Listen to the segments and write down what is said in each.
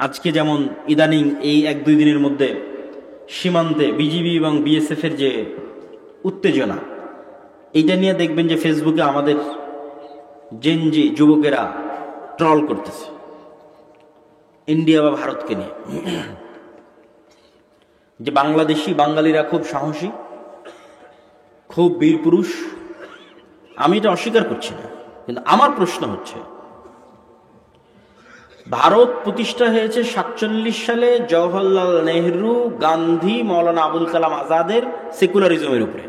আজকে যেমন ইদানিং এই 1-2 দিনের মধ্যে সীমান্তে বিজিবি এবং বিএসএফ এর যে উত্তেজনা, এইটা নিয়ে দেখবেন যে ফেসবুকে আমাদের জেনজি যুবকেরা ট্রল করতেছে ইন্ডিয়া বা ভারতকে নিয়ে, যে বাংলাদেশি বাঙালিরা খুব সাহসী, খুব বীর পুরুষ। আমি এটা অস্বীকার করছি না, কিন্তু আমার প্রশ্ন হচ্ছে, ভারত প্রতিষ্ঠা হয়েছে 47 সালে জওহরলাল নেহরু, গান্ধী, মৌলানা আবুল কালাম আজাদের সেকুলারিজমের উপরে,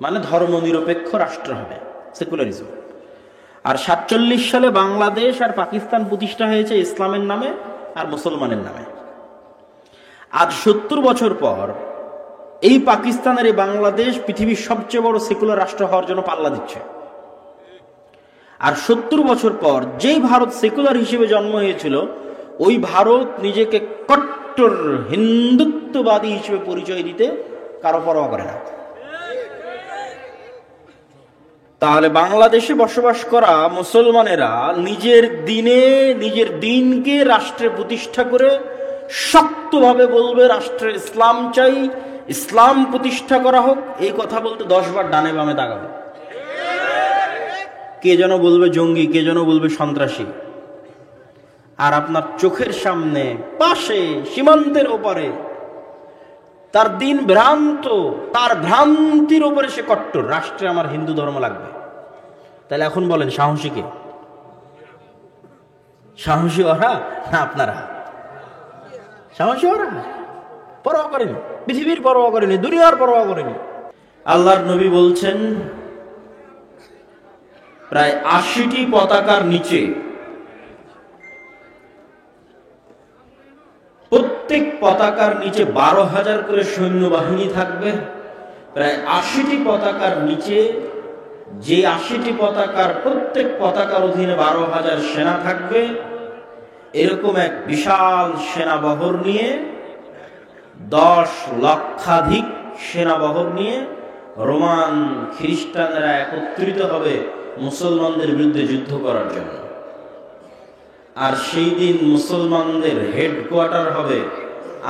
মানে ধর্মনিরপেক্ষ রাষ্ট্র হবে, সেকুলারিজম। আর 47 সালে বাংলাদেশ আর পাকিস্তান প্রতিষ্ঠা হয়েছে ইসলামের নামে আর মুসলমানের নামে। আজ 70 বছর পর এই পাকিস্তানের এই বাংলাদেশ পৃথিবীর সবচেয়ে বড় সেকুলার রাষ্ট্র হওয়ার জন্য পাল্লা দিচ্ছে। আর 70 বছর পর যেই ভারত সেকুলার হিসেবে জন্ম হয়েছিল, ওই ভারত নিজেকে কট্টর হিন্দুত্ববাদী হিসেবে পরিচয় দিতে কারো পরোয়া করে না। তাহলে বাংলাদেশে বসবাস করা মুসলমানেরা নিজের দিনকে রাষ্ট্রে প্রতিষ্ঠা করে শক্তভাবে বলবে রাষ্ট্রে ইসলাম চাই, ইসলাম প্রতিষ্ঠা করা হোক। এই কথা বলতে 10 বার ডানে বামে তাকাবে। কে যেন বলবে জঙ্গি, কে যেন বলবে সন্ত্রাসী। আর আপনার চোখের সামনে, পাশে, সীমান্তের ওপারে তার দিন ভ্রান্ত, তার ভ্রান্তির ওপরে সে কট্টর, রাষ্ট্রে আমার হিন্দু ধর্ম লাগবে। তাহলে এখন বলেন সাহসী কে? সাহসী ওরা না আপনারা? সাহসী ওরা পরোয়া করেনি, পৃথিবীর পরোয়া করেনি, দুনিয়ার পরোয়া করেনি। আল্লাহর নবী বলছেন, প্রায় 80টি পতাকার নিচে, প্রত্যেক পতাকার নিচে 12,000 করে সৈন্যবাহিনী থাকবে। প্রায় 80টি পতাকার নিচে, যে 80টি পতাকার প্রত্যেক পতাকার অধীনে 12,000 সেনা থাকবে, এরকম এক বিশাল সেনাবহর নিয়ে, 10 লক্ষাধিক সেনাবহর নিয়ে রোমান খ্রিস্টানেরা একত্রিত হবে মুসলমানদের বিরুদ্ধে যুদ্ধ করার জন্য। আর সেই দিন মুসলমানদের হেডকোয়ার্টার হবে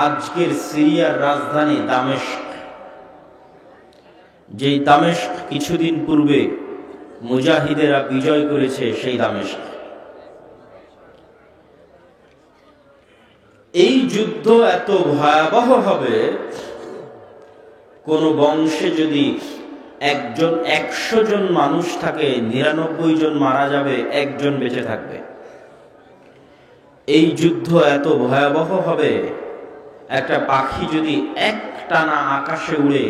আজকের সিরিয়ার রাজধানী দামেস্ক, যেই দামেস্ক কিছুদিন পূর্বে মুজাহিদেরা বিজয় করেছে, সেই দামেস্ক। এই যুদ্ধ এত ভয়াবহ হবে, কোন বংশে যদি 100 জন মানুষ থাকে, 99 জন মারা যাবে, 1 জন বেঁচে থাকবে। এই যুদ্ধ এত ভয়াবহ হবে, একটা পাখি যদি একটানা আকাশে উড়ে,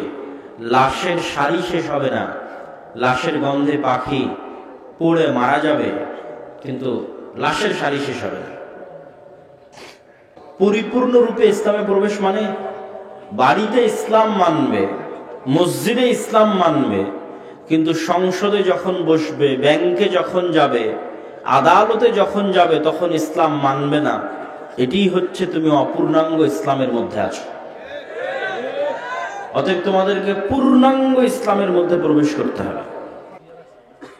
লাশের সারি শেষ হবে না, লাশের গন্ধে পাখি পড়ে মারা যাবে, কিন্তু লাশের সারি শেষ হবে না। পরিপূর্ণরূপে ইসলামে প্রবেশ মানে বাড়িতে ইসলাম মানবে, মসজিদে ইসলাম মানবে, কিন্তু সংসদে যখন বসবে, ব্যাংকে যখন যাবে, আদালতে যখন যাবে, তখন ইসলাম মানবে না। এটি হচ্ছে তুমি অপূর্ণাঙ্গ ইসলামের মধ্যে আছো। অতএব তোমাদেরকে পূর্ণাঙ্গ ইসলামের মধ্যে প্রবেশ করতে হবে।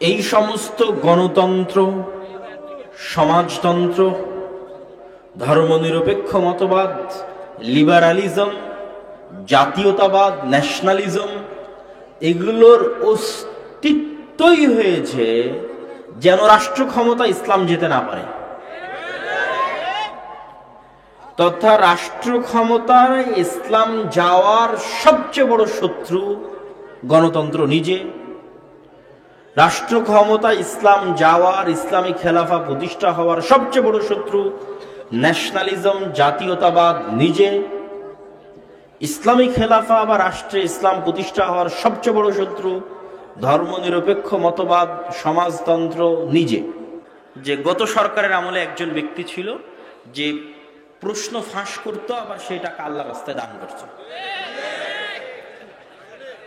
এই সমস্ত গণতন্ত্র, সমাজতন্ত্র, ধর্মনিরপেক্ষ মতবাদ, লিবারালিজম, জাতীয়তাবাদ, ন্যাশনালিজম, এগুলোর অস্তিত্বই হয়েছে যেন রাষ্ট্র ক্ষমতা ইসলাম যেতে না পারে। তথা রাষ্ট্র ক্ষমতায় ইসলাম যাওয়ার সবচেয়ে বড় শত্রু গণতন্ত্র নিজে। রাষ্ট্র ক্ষমতা ইসলাম যাওয়ার, ইসলামী খেলাফা প্রতিষ্ঠা হওয়ার সবচেয়ে বড় শত্রু ন্যাশনালিজম, জাতীয়তাবাদ নিজে। ইসলামী খেলাফা বা রাষ্ট্রে ইসলাম প্রতিষ্ঠা হওয়ার সবচেয়ে বড় শত্রু ধর্মনিরপেক্ষ মতবাদ, সমাজতন্ত্র নিজে। যে গত সরকারের আমলে একজন ব্যক্তি ছিল যে প্রশ্ন ফাঁস করত, আবার সেটাকে আল্লাহর রাস্তায় দান করত।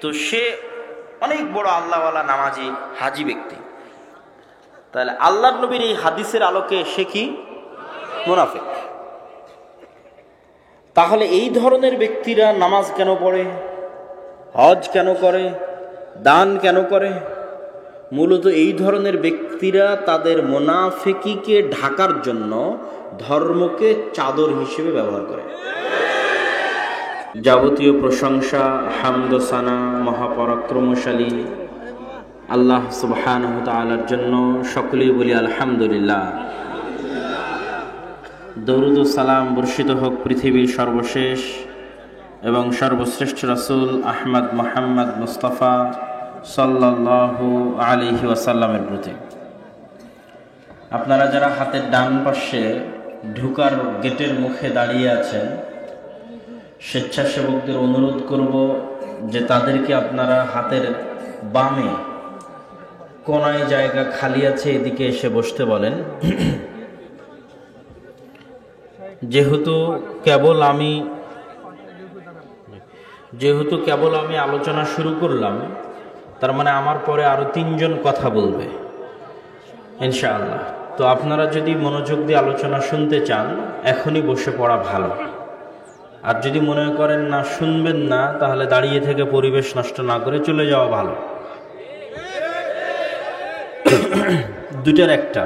তো সে অনেক বড় আল্লাহওয়ালা নামাজি হাজি ব্যক্তি। তাহলে আল্লাহর নবীর এই হাদিসের আলোকে সে কি? মুনাফিক। তাহলে এই ধরনের ব্যক্তিরা নামাজ কেন পড়ে, হজ কেন করে, দান কেন করে? মূলত এই ধরনের ব্যক্তিরা তাদের মুনাফিকিকে ঢাকার জন্য ধর্মকে চাদর হিসেবে ব্যবহার করে। যাবতীয় প্রশংসা, হামদ ও সানা মহাপরাক্রমশালী আল্লাহ সুবহানাহু ওয়া তাআলার জন্য। সকলেই বলি আলহামদুলিল্লাহ। দরুদ ও সালাম বর্ষিত হোক পৃথিবীর সর্বশেষ এবং সর্বশ্রেষ্ঠ রাসূল আহমদ মুহাম্মদ মুস্তাফা সাল্লাল্লাহু আলাইহি ওয়াসাল্লামের প্রতি। আপনারা যারা হাতের ডান পাশে ঢুকার গেটের মুখে দাঁড়িয়ে আছেন, স্বেচ্ছাসেবকদের অনুরোধ করব যে তাদেরকে আপনারা হাতের বামে কোনায় জায়গা খালি আছে, এদিকে এসে বসতে বলেন। যেহেতু কেবল আমি আলোচনা শুরু করলাম, তার মানে আমার পরে আরো 3 জন কথা বলবে ইনশাআল্লাহ। তো আপনারা যদি মনোযোগ দিয়ে আলোচনা শুনতে চান, এখনই বসে পড়া ভালো। আর যদি মনে করেন না শুনবেন না, তাহলে দাঁড়িয়ে থেকে পরিবেশ নষ্ট না করে চলে যাওয়া ভালো। দুটার একটা।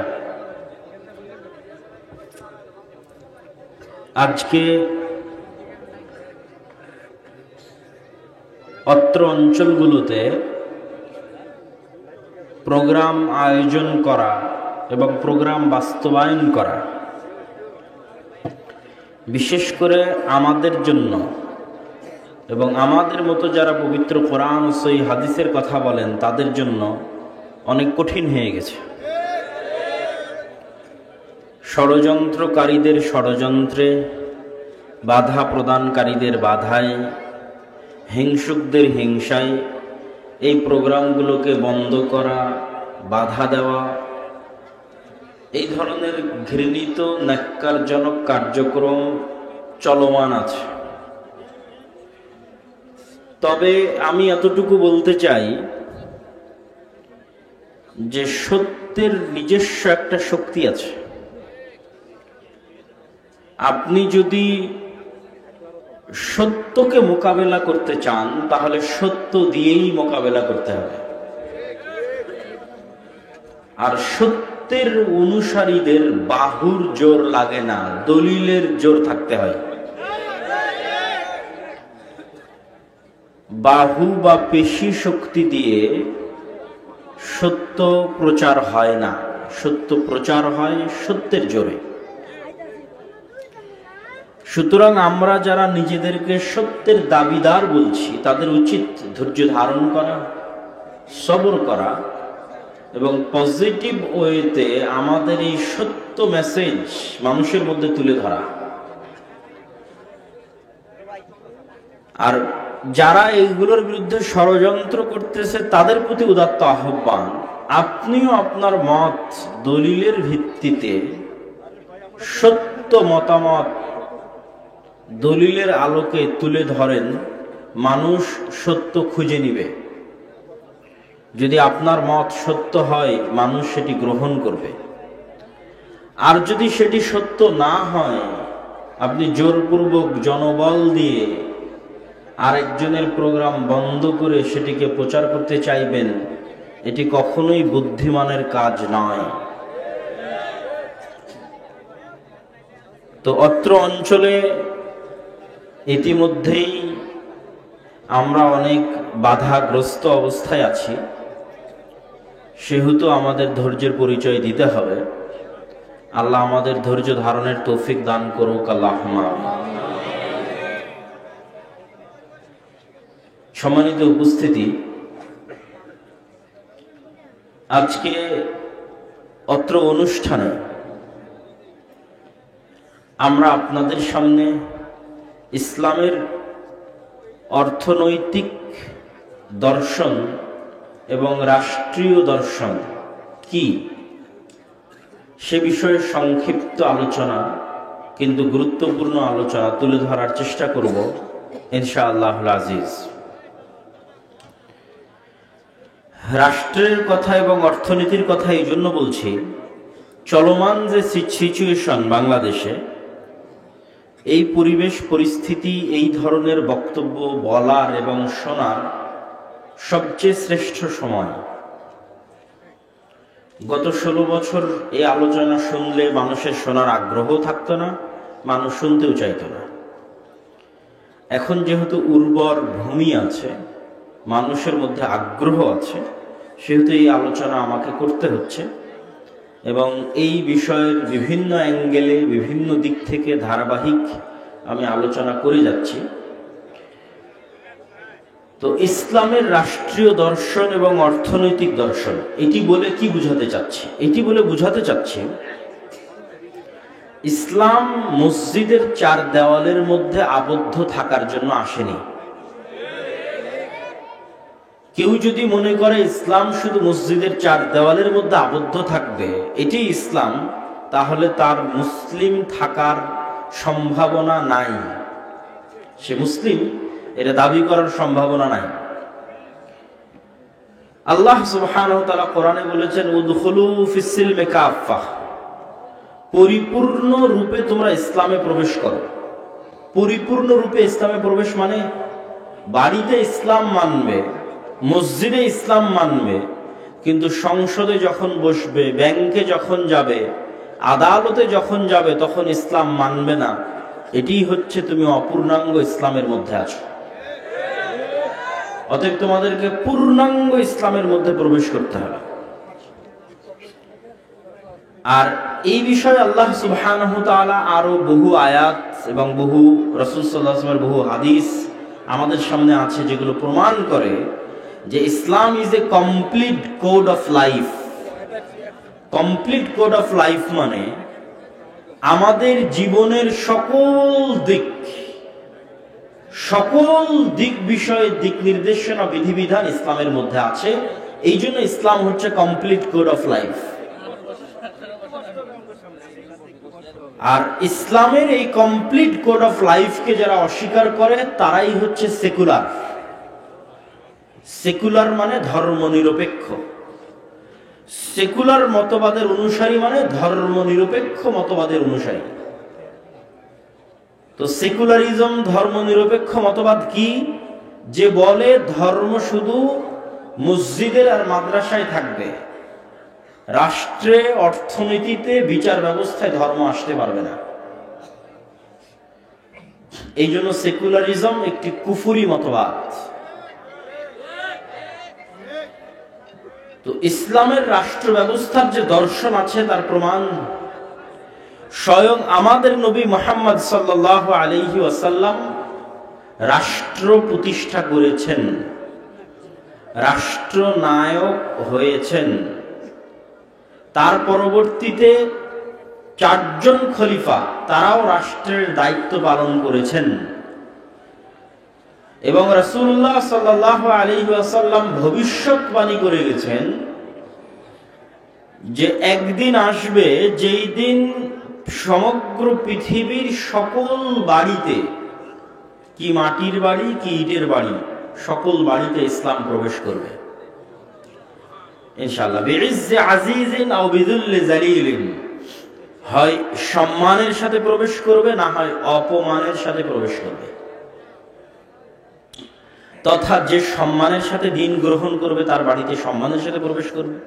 আজকে অত্র অঞ্চলগুলোতে প্রোগ্রাম আয়োজন করা এবং প্রোগ্রাম বাস্তবায়ন করা, বিশেষ করে আমাদের জন্য এবং আমাদের মতো যারা পবিত্র কোরআন ও সহিহ হাদিসের কথা বলেন তাদের জন্য অনেক কঠিন হয়ে গেছে। ষড়যন্ত্রকারীদের ষড়যন্ত্রে, বাধা প্রদানকারীদের বাধায়, হিংসুকদের হিংসায় এই প্রোগ্রামগুলোকে বন্ধ করা, বাধা দেওয়া, এই ধরনের ঘৃণিত ন্যাক্কারজনক কার্যক্রম চলমান আছে। তবে আমি এতটুকু বলতে চাই যে সত্যের নিজস্ব একটা শক্তি আছে। আপনি যদি সত্যকে মোকাবেলা করতে চান, তাহলে সত্য দিয়েই মোকাবেলা করতে হবে। আর সত্যের অনুসারীদের বাহুর জোর লাগে না, দলিলের জোর থাকতে হয়। বাহু বা পেশি শক্তি দিয়ে সত্য প্রচার হয় না, সত্য প্রচার হয় সত্যের জোরে। সুতরাং আমরা যারা নিজেদেরকে সত্যের দাবিদার বলছি, তাদের উচিত ধৈর্য ধারণ করা, সবর করা এবং পজিটিভ ওয়েতে আমাদের এই সত্য মেসেজ মানুষের মধ্যে তুলে ধরা। আর যারা এইগুলোর বিরুদ্ধে ষড়যন্ত্র করতেছে তাদের প্রতি উদাত্ত আহ্বান, আপনিও আপনার মত দলিলের ভিত্তিতে সত্য মতামত দলিলের আলোকে তুলে ধরেন। মানুষ সত্য খুঁজে নিবে। যদি আপনার মত সত্য হয়, মানুষ সেটি গ্রহণ করবে। আর যদি সেটি সত্য না হয়, আপনি জোরপূর্বক জনবল দিয়ে আরেকজনের প্রোগ্রাম বন্ধ করে সেটিকে প্রচার করতে চাইবেন, এটি কখনোই বুদ্ধিমানের কাজ নয়। তো অত্র অঞ্চলে ইতিমধ্যেই আমরা অনেক বাধাগ্রস্ত অবস্থায় আছি, সেহেতু আমাদের ধৈর্যের পরিচয় দিতে হবে। আল্লাহ আমাদের ধৈর্য ধারণের তৌফিক দান করুক, আল্লাহুম্মা আমিন। সম্মানিত উপস্থিতি, আজকে অত্র অনুষ্ঠানে আমরা আপনাদের সামনে ইসলামের অর্থনৈতিক দর্শন এবং রাষ্ট্রীয় দর্শন কি সে বিষয়ে সংক্ষিপ্ত আলোচনা, কিন্তু গুরুত্বপূর্ণ আলোচনা তুলে ধরার চেষ্টা করব ইনশাআল্লাহুল আজিজ। রাষ্ট্রের কথা এবং অর্থনীতির কথা এই জন্য বলছি, চলমান যে সিচুয়েশন বাংলাদেশে, এই পরিবেশ পরিস্থিতি এই ধরনের বক্তব্য বলার এবং শোনার সবচেয়ে শ্রেষ্ঠ সময়। গত 16 বছর এই আলোচনা শুনলে মানুষের শোনার আগ্রহ থাকতো না, মানুষ শুনতেও চাইতো না। এখন যেহেতু উর্বর ভূমি আছে, মানুষের মধ্যে আগ্রহ আছে, সেহেতু এই আলোচনা আমাকে করতে হচ্ছে এবং এই বিষয়ের বিভিন্ন অ্যাঙ্গেলে বিভিন্ন দিক থেকে ধারাবাহিক আমি আলোচনা করে যাচ্ছি। তো ইসলামের রাষ্ট্রীয় দর্শন এবং অর্থনৈতিক দর্শন, এটি বলে কি বুঝাতে চাচ্ছি? এটি বলে বুঝাতে চাচ্ছি ইসলাম মসজিদের 4 দেওয়ালের মধ্যে আবদ্ধ থাকার জন্য আসেনি। কেউ যদি মনে করে ইসলাম শুধু মসজিদের 4 দেওয়ালের মধ্যে আবদ্ধ থাকবে, এটি ইসলাম, তাহলে তার মুসলিম থাকার সম্ভাবনা নাই। সে মুসলিম এটা দাবি করার সম্ভাবনা নাই। আল্লাহ সুবহানাহু ওয়া তাআলা কোরআনে বলেছেন, উদখুলু ফিস-সিলমি কাফা, পরিপূর্ণ রূপে তোমরা ইসলামে প্রবেশ করো। পরিপূর্ণ রূপে ইসলামে প্রবেশ মানে বাড়িতে ইসলাম মানবে, মসজিদে ইসলাম মানবে, কিন্তু সংসদে যখন বসবে, ব্যাংকে যখন যাবে, আদালতে যখন যাবে, তখন ইসলাম মানবে না। এটি হচ্ছে তুমি অপূর্ণাঙ্গ ইসলামের মধ্যে আছো। অতএব তোমাদেরকে পূর্ণাঙ্গ ইসলামের মধ্যে প্রবেশ করতে হবে। আর এই বিষয়ে আল্লাহ সুবহানাহু ওয়া তাআলা আরো বহু আয়াত এবং বহু রাসূল সাল্লাল্লাহু আলাইহি ওয়াসাল্লামের বহু হাদিস আমাদের সামনে আছে, যেগুলো প্রমাণ করে যে Islam is a complete code of life. Complete code of life মানে আমাদের জীবনের সকল দিক বিষয়ে দিক নির্দেশনা বিধিবিধান ইসলামের মধ্যে আছে। এই জন্য ইসলাম হচ্ছে কমপ্লিট কোড অফ লাইফ। আর ইসলামের এই কমপ্লিট কোড অফ লাইফকে যারা অস্বীকার করে তারাই হচ্ছে সেকুলার। সেকুলার মানে ধর্মনিরপেক্ষ। সেকুলার মতবাদের অনুসারী মানে ধর্মনিরপেক্ষ মতবাদের অনুসারী। তো সেকুলারিজম, ধর্মনিরপেক্ষ মতবাদ কি? যে বলে ধর্ম শুধু মসজিদের আর মাদ্রাসায় থাকবে, রাষ্ট্রে, অর্থনীতিতে, বিচার ব্যবস্থায় ধর্ম আসতে পারবে না। এই জন্য সেকুলারিজম একটি কুফরি মতবাদ। তো ইসলামের রাষ্ট্র ব্যবস্থার যে দর্শন আছে তার প্রমাণ স্বয়ং আমাদের নবী মুহাম্মদ সাল্লাল্লাহু আলাইহি ওয়াসাল্লাম রাষ্ট্র প্রতিষ্ঠা করেছেন, রাষ্ট্রনায়ক হয়েছেন। তার পরবর্তীতে 4 জন খলিফা, তারাও রাষ্ট্রের দায়িত্ব পালন করেছেন। এবং রাসূলুল্লাহ সাল্লাল্লাহু আলাইহি ওয়াসাল্লাম ভবিষ্যৎবাণী করে গেছেন যে একদিন আসবে যেই দিন সমগ্র পৃথিবীর সকল বাড়িতে, কি মাটির বাড়ি কি ইটের বাড়ি, সকল বাড়িতে ইসলাম প্রবেশ করবে ইনশাআল্লাহ। বিইজ্জি আজিজিন আও বিযুল্লি যালিলিন, হয় সম্মানের সাথে প্রবেশ করবে, না হয় অপমানের সাথে প্রবেশ করবে। তথা যে সম্মানের সাথে দিন গ্রহণ করবে তার বাড়িতে সম্মানের সাথে প্রবেশ করবে,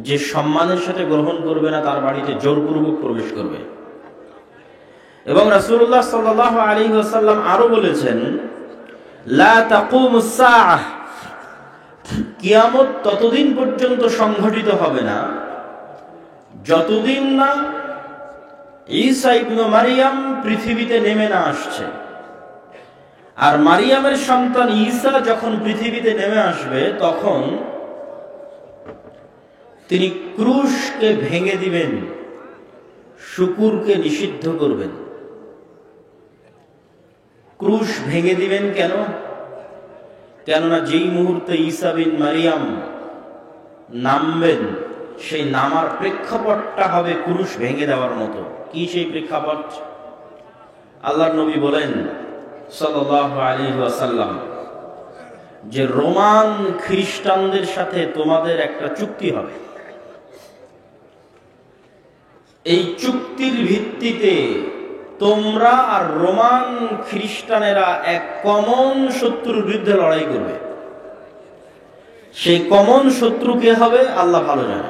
যে সম্মানের সাথে গ্রহণ করবে না তার বাড়িতে জোরপূর্বক প্রবেশ করবে। এবং রাসূলুল্লাহ সাল্লাল্লাহু আলাইহি ওয়াসাল্লাম আরো বলেছেন, লা তাকুমুস সাআহ, কিয়ামত ততদিন পর্যন্ত সংঘটিত হবে না যতদিন না ঈসা ইবনে মারইয়াম পৃথিবীতে নেমে না আসছে। আর মারিয়ামের সন্তান ঈসা যখন পৃথিবীতে নেমে আসবে তখন তিনি ক্রুশকে ভেঙে দিবেন, শুকুরকে নিষিদ্ধ করবেন। ক্রুশ ভেঙে দিবেন কেন? কেননা যেই মুহূর্তে ঈসা বিন মারিয়াম নামবেন, সেই নামার প্রেক্ষাপটটা হবে ক্রুশ ভেঙে দেওয়ার মতো। কি সেই প্রেক্ষাপট? আল্লাহর নবী বলেন সাল্লাল্লাহু আলাইহি ওয়াসাল্লাম যে রোমান খ্রিস্টানদের সাথে তোমাদের একটা চুক্তি হবে। এই চুক্তির ভিত্তিতে তোমরা আর রোমান খ্রিস্টানেরা এক কমন শত্রুর বিরুদ্ধে লড়াই করবে। সেই কমন শত্রু কে হবে আল্লাহ ভালো জানে।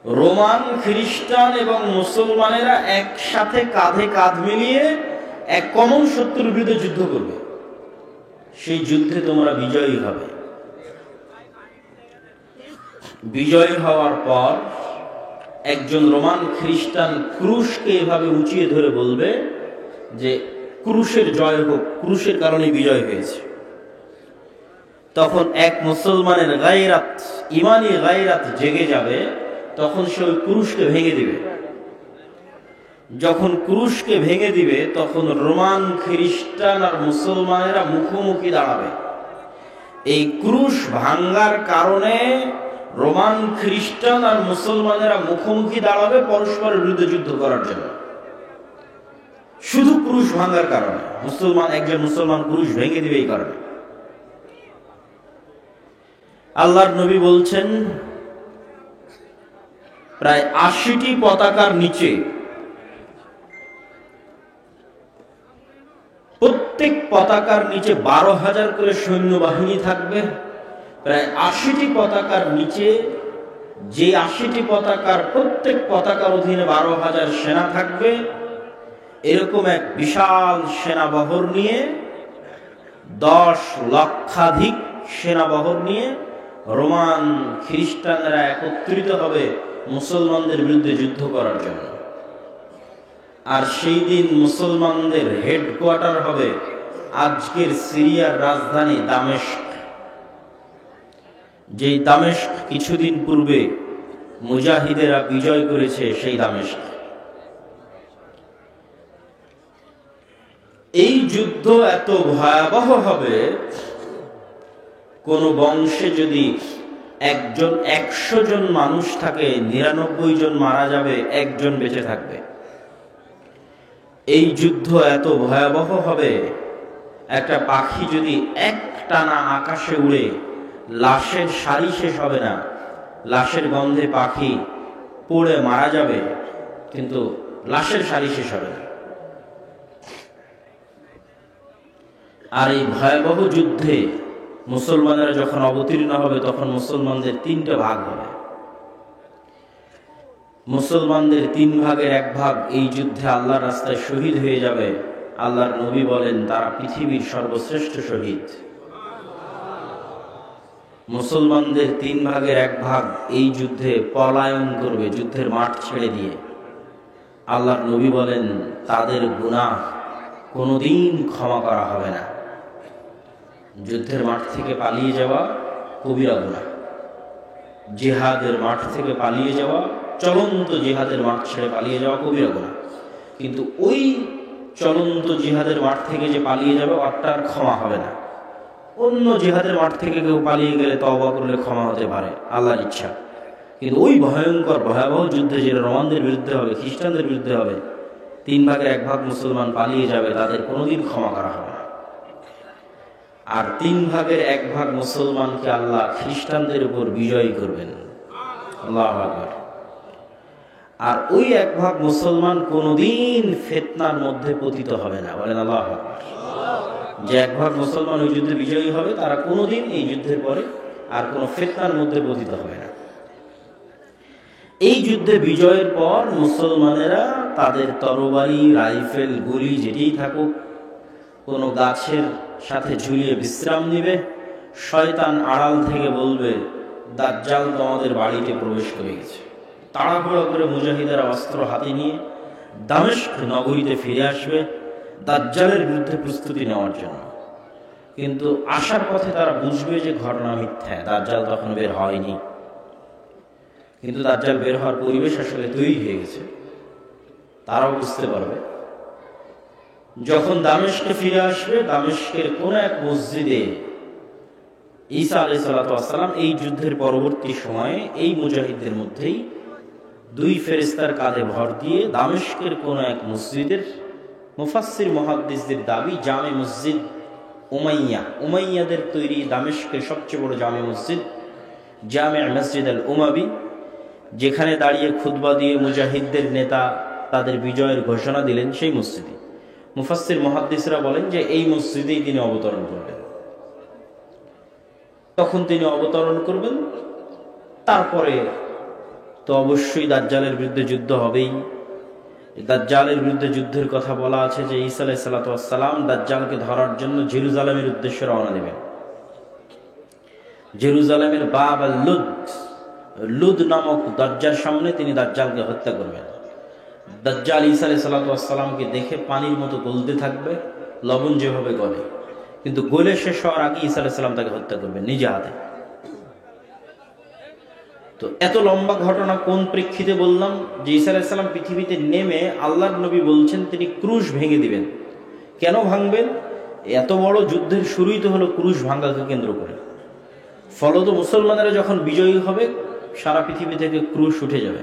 রোমান, খ্রিস্টান এবং মুসলমানেরা একসাথে কাঁধে কাঁধ মিলিয়ে এক কমন শত্রুর বিরুদ্ধে যুদ্ধ করবে। সেই যুদ্ধে তোমরা বিজয়ী হবে। বিজয়ী হওয়ার পর একজন রোমান খ্রিস্টান ক্রুশকে এভাবে উঁচিয়ে ধরে বলবে যে ক্রুশের জয় হোক, ক্রুশের কারণে বিজয় হয়েছে। তখন এক মুসলমানের গায়রাত, ইমানি গায়রাত জেগে যাবে, তখন সে ওই ক্রুশকে ভেঙে দিবে। যখন ক্রুশকে ভেঙে দিবে তখন রোমান, খ্রিস্টান আর মুসলমানেরা মুখোমুখি দাঁড়াবে। এই ক্রুশ ভাঙ্গার কারণে রোমান, খ্রিস্টান আর মুসলমানেরা মুখোমুখি দাঁড়াবে পরস্পরের বিরুদ্ধে যুদ্ধ করার জন্য। শুধু ক্রুশ ভাঙ্গার কারণে একজন মুসলমান ক্রুশ ভেঙে দিবে এই কারণে। আল্লাহর নবী বলছেন, প্রায় ৮০টি পতাকার নিচে, প্রত্যেক পতাকার নিচে ১২,০০০ করে সৈন্যবাহিনী থাকবে। প্রায় ৮০টি পতাকার নিচে, যে ৮০টি পতাকার প্রত্যেক পতাকার অধীনে ১২,০০০ সেনা থাকবে, এরকম এক বিশাল সেনাবহর নিয়ে, ১০ লক্ষাধিক সেনাবহর নিয়ে রোমান, খ্রিস্টানরা একত্রিত হবে মুসলমানদের বিরুদ্ধে যুদ্ধ করার জন্য। আর সেই দিন মুসলমানদের হেডকোয়ার্টার হবে আজকের সিরিয়ার রাজধানী দামেস্ক। যেই দামেস্ক কিছুদিন পূর্বে মুজাহিদেরা বিজয় করেছে, সেই দামেস্ক। এই যুদ্ধ এত ভয়াবহ হবে, কোন বংশে যদি ১০০ জন মানুষ থাকে, ৯৯ জন মারা যাবে, একজন বেঁচে থাকবে। এই যুদ্ধ এত ভয়াবহ হবে, একটা পাখি যদি একটানা আকাশে উড়ে, লাশের সারি শেষ হবে না, লাশের গন্ধে পাখি পড়ে মারা যাবে, কিন্তু লাশের সারি শেষ হবে না। আর এই ভয়াবহ যুদ্ধে মুসলমানেরা যখন অবতীর্ণ হবে, তখন মুসলমানদের ৩টা ভাগ হবে। মুসলমানদের ৩ ভাগের ১ ভাগ এই যুদ্ধে আল্লাহর রাস্তায় শহীদ হয়ে যাবে। আল্লাহর নবী বলেন, তারা পৃথিবীর সর্বশ্রেষ্ঠ শহীদ। মুসলমানদের ৩ ভাগের ১ ভাগ এই যুদ্ধে পলায়ন করবে, যুদ্ধের মাঠ ছেড়ে দিয়ে। আল্লাহর নবী বলেন, তাদের গুনাহ কোনোদিন ক্ষমা করা হবে না। যুদ্ধের মাঠ থেকে পালিয়ে যাওয়া কবিরা গুনাহ, জিহাদের মাঠ থেকে পালিয়ে যাওয়া, চলন্ত জিহাদের মাঠ ছেড়ে পালিয়ে যাওয়া কবিরা গুনাহ। কিন্তু ওই চলন্ত জিহাদের মাঠ থেকে যে পালিয়ে যাবে, ওটার ক্ষমা হবে না। অন্য জিহাদের মাঠ থেকে কেউ পালিয়ে গেলে তওবা করলে ক্ষমা হতে পারে, আল্লাহর ইচ্ছা। কিন্তু ওই ভয়ঙ্কর ভয়াবহ যুদ্ধে, যেটা রোমানদের বিরুদ্ধে হবে, খ্রিস্টানদের বিরুদ্ধে হবে, ৩ ভাগের ১ ভাগ মুসলমান পালিয়ে যাবে, তাদের কোনোদিন ক্ষমা করা হবে না। আর ৩ ভাগের ১ ভাগ মুসলমানকে আল্লাহ খ্রিস্টানদের উপর বিজয়ী করবেন। আল্লাহু আকবার। আর ওই ১ ভাগ মুসলমান কোনোদিন ফিতনার মধ্যে পতিত হবে না। বলেন আল্লাহু আকবার। যে ১ ভাগ মুসলমান ওই যুদ্ধে বিজয়ী হবে, তারা কোনোদিন এই যুদ্ধের পরে আর কোনো ফিতনার মধ্যে পতিত হবে না। এই যুদ্ধে বিজয়ের পর মুসলমানেরা তাদের তরবারি, রাইফেল, গুলি যেটাই থাকুক, কোনো গাছের সাথে ঝুলিয়ে বিশ্রাম নিবে। শয়তান আড়াল থেকে বলবে, দাজ্জাল তো আমাদের বাড়িতে প্রবেশ করে গেছে। তাড়াহুড়ো করে মুজাহিদেরা অস্ত্র হাতে নিয়ে দামেস্ক নগরীতে ফিরে আসবে দাজ্জালের বিরুদ্ধে প্রস্তুতি নেওয়ার জন্য। কিন্তু আসার পথে তারা বুঝবে যে ঘটনা মিথ্যা, দাজ্জাল তখন বের হয়নি। কিন্তু দাজ্জাল বের হওয়ার পরিবেশ আসলে তৈরি হয়ে গেছে, তারাও বুঝতে পারবে। যখন দামেস্কে ফিরে আসবে, দামেস্কের কোন এক মসজিদে ঈসা আলাইহিস সালাতু ওয়াস সালাম এই যুদ্ধের পরবর্তী সময়ে এই মুজাহিদদের মধ্যেই 2 ফেরেশতার কাঁধে ভর দিয়ে দামেস্কের কোন এক মসজিদের, মুফাসসির মুহাদ্দিসদের দাবি জামে মসজিদ উমাইয়াদের তৈরি দামেস্কের সবচেয়ে বড় জামে মসজিদ, জামে মসজিদ আল উমাবি, যেখানে দাঁড়িয়ে খুতবা দিয়ে মুজাহিদদের নেতা তাদের বিজয়ের ঘোষণা দিলেন, সেই মসজিদে। মুফাসসির মুহাদ্দিসরা বলেন যে এই মসজিদেই তিনি অবতরণ করবেন। তখন তিনি অবতরণ করবেন, তারপরে তো অবশ্যই দাজ্জালের বিরুদ্ধে যুদ্ধ হবেই। দাজ্জালের বিরুদ্ধে যুদ্ধের কথা বলা আছে যে ঈসা আলাইহিস সালাতু ওয়াস সালাম দাজ্জালকে ধরার জন্য জেরুজালেমের উদ্দেশ্যে রওনা দেবেন। জেরুজালেমের বাব আল লুদ নামক দরজার সামনে তিনি দাজ্জালকে হত্যা করবেন। দাজ্জাল ঈসা আলাইহিস সালাতু ওয়াস সালামকে দেখে পানির মতো গলতে থাকবে, লবণ যেভাবে গলে, কিন্তু গলে শেষ হওয়ার আগে ঈসা আলাইহিস সালাম তাকে হত্যা করবেন নিজে হাতে। তো এত লম্বা ঘটনা কোন প্রেক্ষিতে বললাম? যে ঈসা আলাইহিস সালাম পৃথিবীতে নেমে আল্লাহর নবী বলছেন তিনি ক্রুশ ভেঙে দিবেন। কেন ভাঙবেন? এত বড় যুদ্ধের শুরুই তো হলো ক্রুশ ভাঙাকে কেন্দ্র করে। ফলত মুসলমানেরা যখন বিজয়ী হবে সারা পৃথিবী থেকে ক্রুশ উঠে যাবে,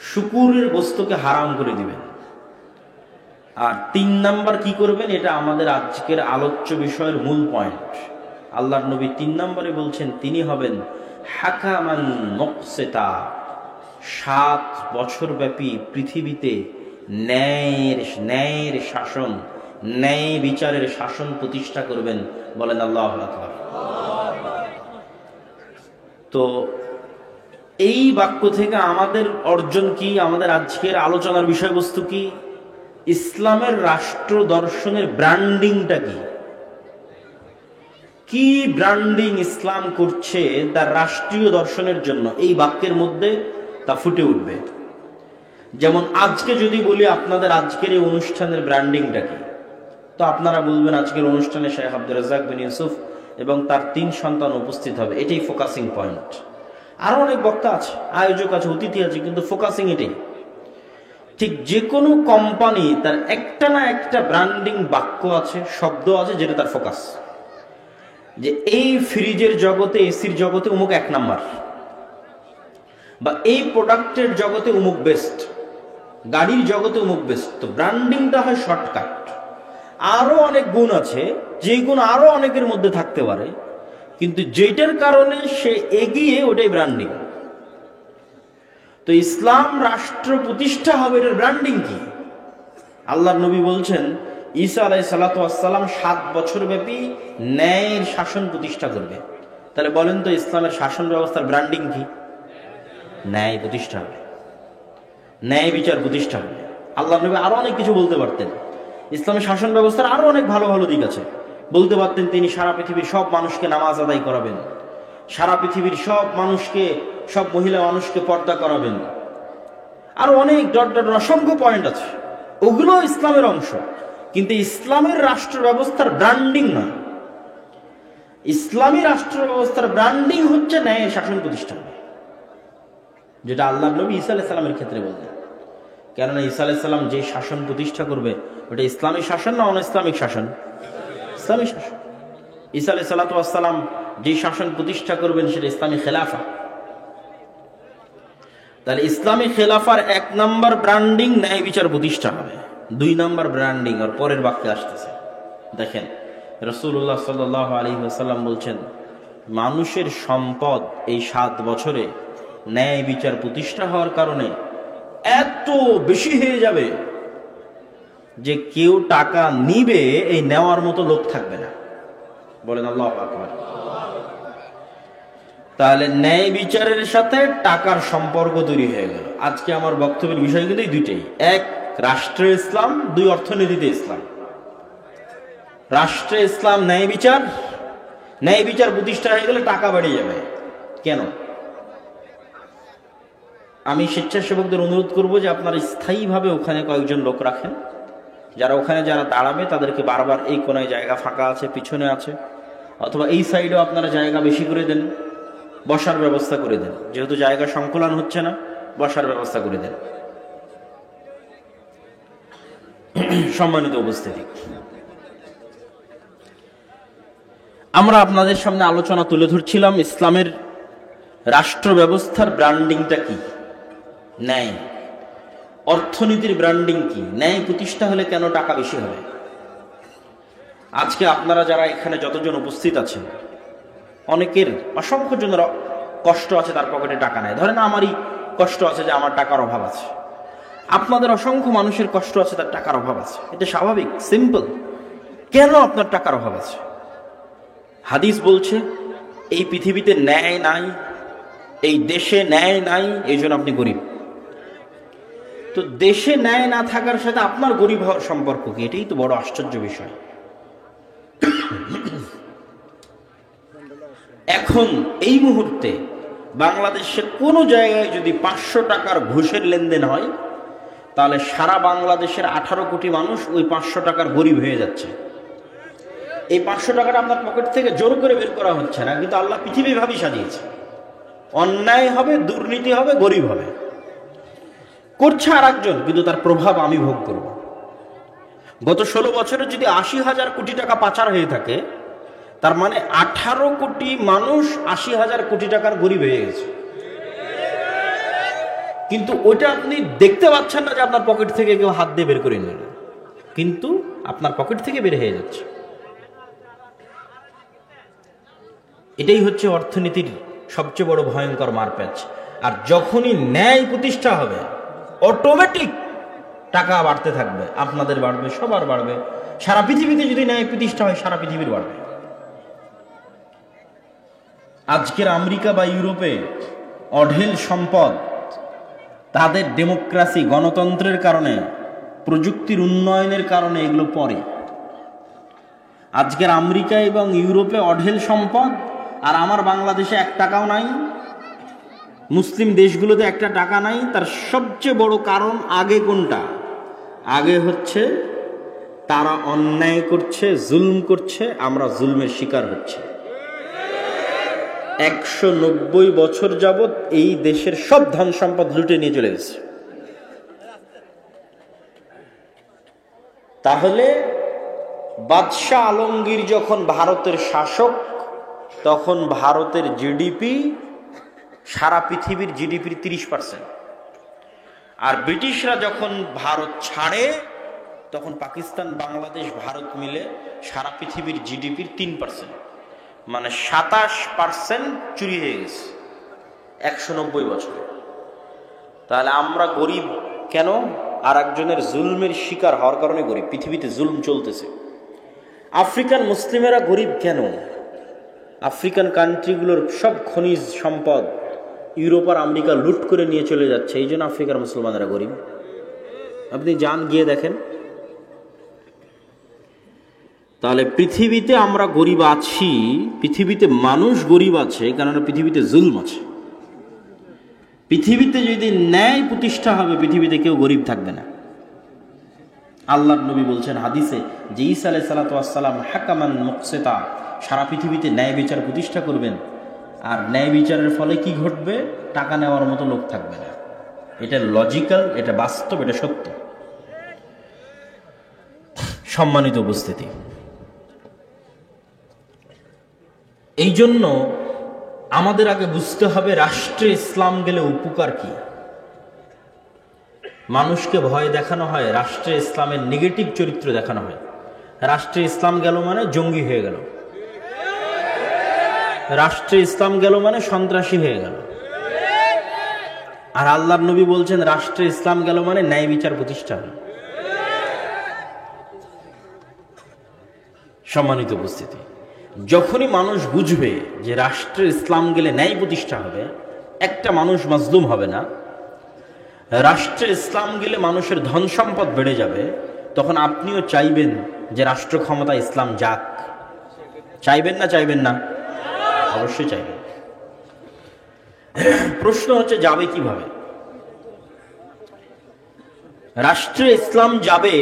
শুকুরের বস্তুকে হারাম করে দিবেন। আর 3 নাম্বার কি করবেন, এটা আমাদের আজকের আলোচ্য বিষয়ের মূল পয়েন্ট। আল্লাহর নবী 3 নম্বরে বলছেন তিনি হবেন হাকামান মুকসিতা। 7 বছর ব্যাপী পৃথিবীতে ন্যায়ের শাসন, ন্যায় বিচারের শাসন প্রতিষ্ঠা করবেন। বলেন আল্লাহু আকবার। তো এই বাক্য থেকে আমাদের অর্জন কি, আমাদের আজকের আলোচনার বিষয়বস্তু কি? ইসলামের রাষ্ট্র দর্শনের ব্র্যান্ডিংটা কি? কি ব্র্যান্ডিং ইসলাম করছে তার রাষ্ট্রীয় দর্শনের জন্য এই বাক্যের মধ্যে তা ফুটে উঠবে। যেমন আজকে যদি বলি আপনাদের আজকের এই অনুষ্ঠানের ব্র্যান্ডিংটা কি, তো আপনারা বলবেন আজকের অনুষ্ঠানে শেখ আব্দুর রাজ্জাক বিন ইউসুফ এবং তার 3 সন্তান উপস্থিত হবে, এটাই ফোকাসিং পয়েন্ট। আরো অনেক বক্তা আছে, আয়োজক আছে, অতিথি আছে, কিন্তু ফোকাসিং এটাই। ঠিক যে কোনো কোম্পানি তার একটা না একটা ব্র্যান্ডিং বাক্য আছে, শব্দ আছে, যেটা তার ফোকাস। যে এই ফ্রিজের জগতে, এসির জগতে অমুক 1 নাম্বার, বা এই প্রোডাক্টের জগতে অমুক বেস্ট, গাড়ির জগতে অমুক বেস্ট। তো ব্র্যান্ডিংটা হয় শর্টকাট। আরো অনেক গুণ আছে, যে গুণ আরো অনেকের মধ্যে থাকতে পারে, কিন্তু যেটার কারণে সে এগিয়ে, ওটাই ব্র্যান্ডিং। তো ইসলাম রাষ্ট্র প্রতিষ্ঠা হবে, এটার ব্র্যান্ডিং কি? আল্লাহর নবী বলছেন ঈসা আলাইহিস সালাতু ওয়াস সালাম 7 বছর ব্যাপী ন্যায়ের শাসন প্রতিষ্ঠা করবে। তাহলে বলেন তো ইসলামের শাসন ব্যবস্থার ব্র্যান্ডিং কি? ন্যায় প্রতিষ্ঠা হবে, ন্যায় বিচার প্রতিষ্ঠা হবে। আল্লাহর নবী আরো অনেক কিছু বলতে পারতেন। ইসলামের শাসন ব্যবস্থার আরো অনেক ভালো ভালো দিক আছে। বলতে পারতেন তিনি সারা পৃথিবীর সব মানুষকে নামাজ আদায় করাবেন, সারা পৃথিবীর সব মানুষকে, সব মহিলা মানুষকে পর্দা করাবেন। আরো অনেক অসংখ্য পয়েন্ট আছে, ওগুলো ইসলামের অংশ। কিন্তু ইসলামের রাষ্ট্র ব্যবস্থার ব্র্যান্ডিং নয়। ইসলামী রাষ্ট্র ব্যবস্থার ব্র্যান্ডিং হচ্ছে ন্যায়ের শাসন প্রতিষ্ঠা, যেটা আল্লাহর নবী ঈসা আলাইহিস সালামের ক্ষেত্রে বললেন। কেননা ঈসা আলাইহিস সালাম যে শাসন প্রতিষ্ঠা করবে ওটা ইসলামী শাসন না অন ইসলামিক শাসন? ইসলামী শাসন। ঈসা আলাইহিস সালাতু ওয়াস সালাম যে শাসন প্রতিষ্ঠা করবেন সেটা ইসলামী খেলাফা। তাহলে ইসলামী খেলাফার 1 নাম্বার ব্র্যান্ডিং ন্যায় বিচার প্রতিষ্ঠা হবে। 2 নাম্বার ব্র্যান্ডিং আর পরের বাক্যে আসতেছে। দেখেন রাসূলুল্লাহ সাল্লাল্লাহু আলাইহি ওয়াসাল্লাম বলছেন মানুষের সম্পদ এই 7 বছরে ন্যায় বিচার প্রতিষ্ঠা হওয়ার কারণে এত বেশি হয়ে যাবে যে কেউ টাকা নিবে এই নেওয়ার মতো লোক থাকবে না। বলেন আল্লাহু আকবার। তাহলে ন্যায় বিচারের সাথে টাকার সম্পর্ক তৈরি হয়ে গেল। আজকে আমার বক্তব্যের বিষয় কিন্তু এই দুইটাই। 1 রাষ্ট্রে ইসলাম, 2 অর্থনীতিতে ইসলাম। রাষ্ট্রে ইসলাম, ন্যায় বিচার, ন্যায় বিচার প্রতিষ্ঠা হয়ে গেলে টাকা বেড়ে যাবে। কেন? আমি স্বেচ্ছাসেবকদের অনুরোধ করব যে আপনারা স্থায়ীভাবে ওখানে কয়েকজন লোক রাখেন, যারা ওখানে যারা দাঁড়াবে তাদেরকে বারবার এই কোনায় জায়গা ফাঁকা আছে, পিছনে আছে, অথবা এই সাইডেও আপনারা জায়গা বেশি করে দেন, বসার ব্যবস্থা করে দেন। যেহেতু জায়গা সংকুলান হচ্ছে না, বসার ব্যবস্থা করে দেন। সম্মানিত উপস্থিতি, আমরা আপনাদের সামনে আলোচনা তুলে ধরছিলাম ইসলামের রাষ্ট্র ব্যবস্থার ব্র্যান্ডিংটা কি? ন্যায়। অর্থনীতির ব্র্যান্ডিং কি? ন্যায় প্রতিষ্ঠা হলে কেন টাকা বেশি হবে? আজকে আপনারা যারা এখানে যতজন উপস্থিত আছেন, অনেকের, অসংখ্য জনের কষ্ট আছে, তার পকেটে টাকা নেই। ধরেন আমারই কষ্ট আছে যে আমার টাকার অভাব আছে, আপনাদের অসংখ্য মানুষের কষ্ট আছে, তার টাকার অভাব আছে। এটা স্বাভাবিক, সিম্পল। কেন আপনার টাকার অভাব আছে? হাদিস বলছে এই পৃথিবীতে ন্যায় নাই, এই দেশে ন্যায় নাই, এই জন্য আপনি গরিব। তো দেশে ন্যায় না থাকার সাথে আপনার গরিব হওয়ার সম্পর্ক কি? এটাই তো বড় আশ্চর্য বিষয়। এখন এই মুহূর্তে বাংলাদেশের কোনো জায়গায় যদি 500 টাকার ঘুষের লেনদেন হয়, তাহলে সারা বাংলাদেশের 18 কোটি মানুষ ওই 500 টাকার গরিব হয়ে যাচ্ছে। এই 500 টাকাটা আপনার পকেট থেকে জোর করে বের করা হচ্ছে না, কিন্তু আল্লাহ পৃথিবী ভাবি সাজিয়েছে। অন্যায় হবে, দুর্নীতি হবে, গরিব হবে, করছে আর একজন, কিন্তু তার প্রভাব আমি ভোগ করব। গত 16 বছরে যদি 80,000 কোটি টাকা পাচার হয়ে থাকে, তার মানে 18 কোটি মানুষ 80,000 কোটি টাকার গরিব হয়ে গেছে। কিন্তু ওইটা আপনি দেখতে পাচ্ছেন না যে আপনার পকেট থেকে কেউ হাত দিয়ে বের করে নিল, কিন্তু আপনার পকেট থেকে বের হয়ে যাচ্ছে। এটাই হচ্ছে অর্থনীতির সবচেয়ে বড় ভয়ঙ্কর মারপ্যাচ। আর যখনই ন্যায় প্রতিষ্ঠা হবে, অটোমেটিক টাকা বাড়তে থাকবে, আপনাদের বাড়বে, সবার বাড়বে। সারা পৃথিবীতে যদি ন্যায় প্রতিষ্ঠা হয়, সারা পৃথিবীর বাড়বে। আজকের আমেরিকা বা ইউরোপে অঢেল সম্পদ, তাদের ডেমোক্রেসি, গণতন্ত্রের কারণে, প্রযুক্তির উন্নয়নের কারণে এগুলো পরে। আজকের আমেরিকা এবং ইউরোপে অঢেল সম্পদ, আর আমার বাংলাদেশে 1 টাকাও নাই, মুসলিম দেশগুলোতে 1 টাকা নাই। তার সবচেয়ে বড় কারণ আগে কোনটা? আগে হচ্ছে তারা অন্যায় করছে, জুলম করছে, আমরা জুলমের শিকার হচ্ছে। 190 বছর যাবৎ এই দেশের সব ধন সম্পদ লুটে নিয়ে চলে গেছে। তাহলে বাদশাহ আলমগীর যখন ভারতের শাসক, তখন ভারতের জিডিপি সারা পৃথিবীর জিডিপির 30%। আর ব্রিটিশরা যখন ভারত ছাড়ে, তখন পাকিস্তান, বাংলাদেশ, ভারত মিলে সারা পৃথিবীর জিডিপির 3%, মানে 27% চুরি হয়ে গেছে 190 বছরে। তাহলে আমরা গরিব কেন? আর একজনের জুলমের শিকার হওয়ার কারণে গরিব। পৃথিবীতে জুলম চলতেছে। আফ্রিকান মুসলিমেরা গরিব কেন? আফ্রিকান কান্ট্রিগুলোর সব খনিজ সম্পদ ইউরোপ আর আমেরিকা লুট করে নিয়ে চলে যাচ্ছে, এই জন্য আফ্রিকার মুসলমানেরা গরিব। আপনি যান, গিয়ে দেখেন। তাহলে পৃথিবীতে আমরা গরিব আছি, পৃথিবীতে মানুষ গরিব আছে, কারণ পৃথিবীতে জুলম আছে। পৃথিবীতে যদি ন্যায় প্রতিষ্ঠা হবে, পৃথিবীতে কেউ গরিব থাকবে না। আল্লাহর নবী বলছেন হাদিসে যে ঈসা আলাইহিস সালাতু ওয়াস সালাম হাকামান মুকসিতা, সারা পৃথিবীতে ন্যায় বিচার প্রতিষ্ঠা করবেন। আর ন্যায় বিচারের ফলে কি ঘটবে? টাকা নেওয়ার মতো লোক থাকবে না। এটা লজিক্যাল, এটা বাস্তব, এটা সত্য। সম্মানিত উপস্থিতি, এই জন্য আমাদের আগে বুঝতে হবে রাষ্ট্রে ইসলাম গেলে উপকার কি। মানুষকে ভয় দেখানো হয়, রাষ্ট্রে ইসলামের নেগেটিভ চরিত্র দেখানো হয়। রাষ্ট্রে ইসলাম গেল মানে জঙ্গি হয়ে গেল, রাষ্ট্রে ইসলাম গেল মানে সন্ত্রাসী হয়ে গেল। আর আল্লাহর নবী বলছেন রাষ্ট্রে ইসলাম গেল মানে ন্যায় বিচার প্রতিষ্ঠা হল। সম্মানিত উপস্থিতি, যখনই মানুষ বুঝবে যে রাষ্ট্রে ইসলাম গেলে ন্যায় প্রতিষ্ঠা হবে, একটা মানুষ মাজলুম হবে না, রাষ্ট্রে ইসলাম গেলে মানুষের ধন সম্পদ বেড়ে যাবে, তখন আপনিও চাইবেন যে রাষ্ট্র ক্ষমতা ইসলাম যাক। চাইবেন না? চাইবেন না? অবশ্যই চাইবেন। প্রশ্ন হচ্ছে যাবে কিভাবে? রাষ্ট্রে ইসলাম যাবে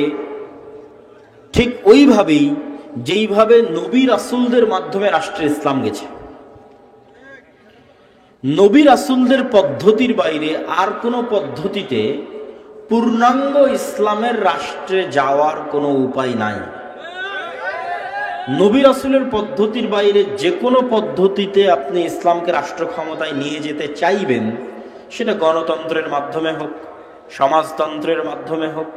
ঠিক ওইভাবেই যেইভাবে নবী রাসূলদের মাধ্যমে রাষ্ট্রে ইসলাম গেছে। নবী রাসূলদের পদ্ধতির বাইরে আর কোনো পদ্ধতিতে পূর্ণাঙ্গ ইসলামের রাষ্ট্রে যাওয়ার কোনো উপায় নাই। নবী রাসূলের পদ্ধতির বাইরে যে কোনো পদ্ধতিতে আপনি ইসলামকে রাষ্ট্র ক্ষমতায় নিয়ে যেতে চাইবেন, সেটা গণতন্ত্রের মাধ্যমে হোক, সমাজতন্ত্রের মাধ্যমে হোক,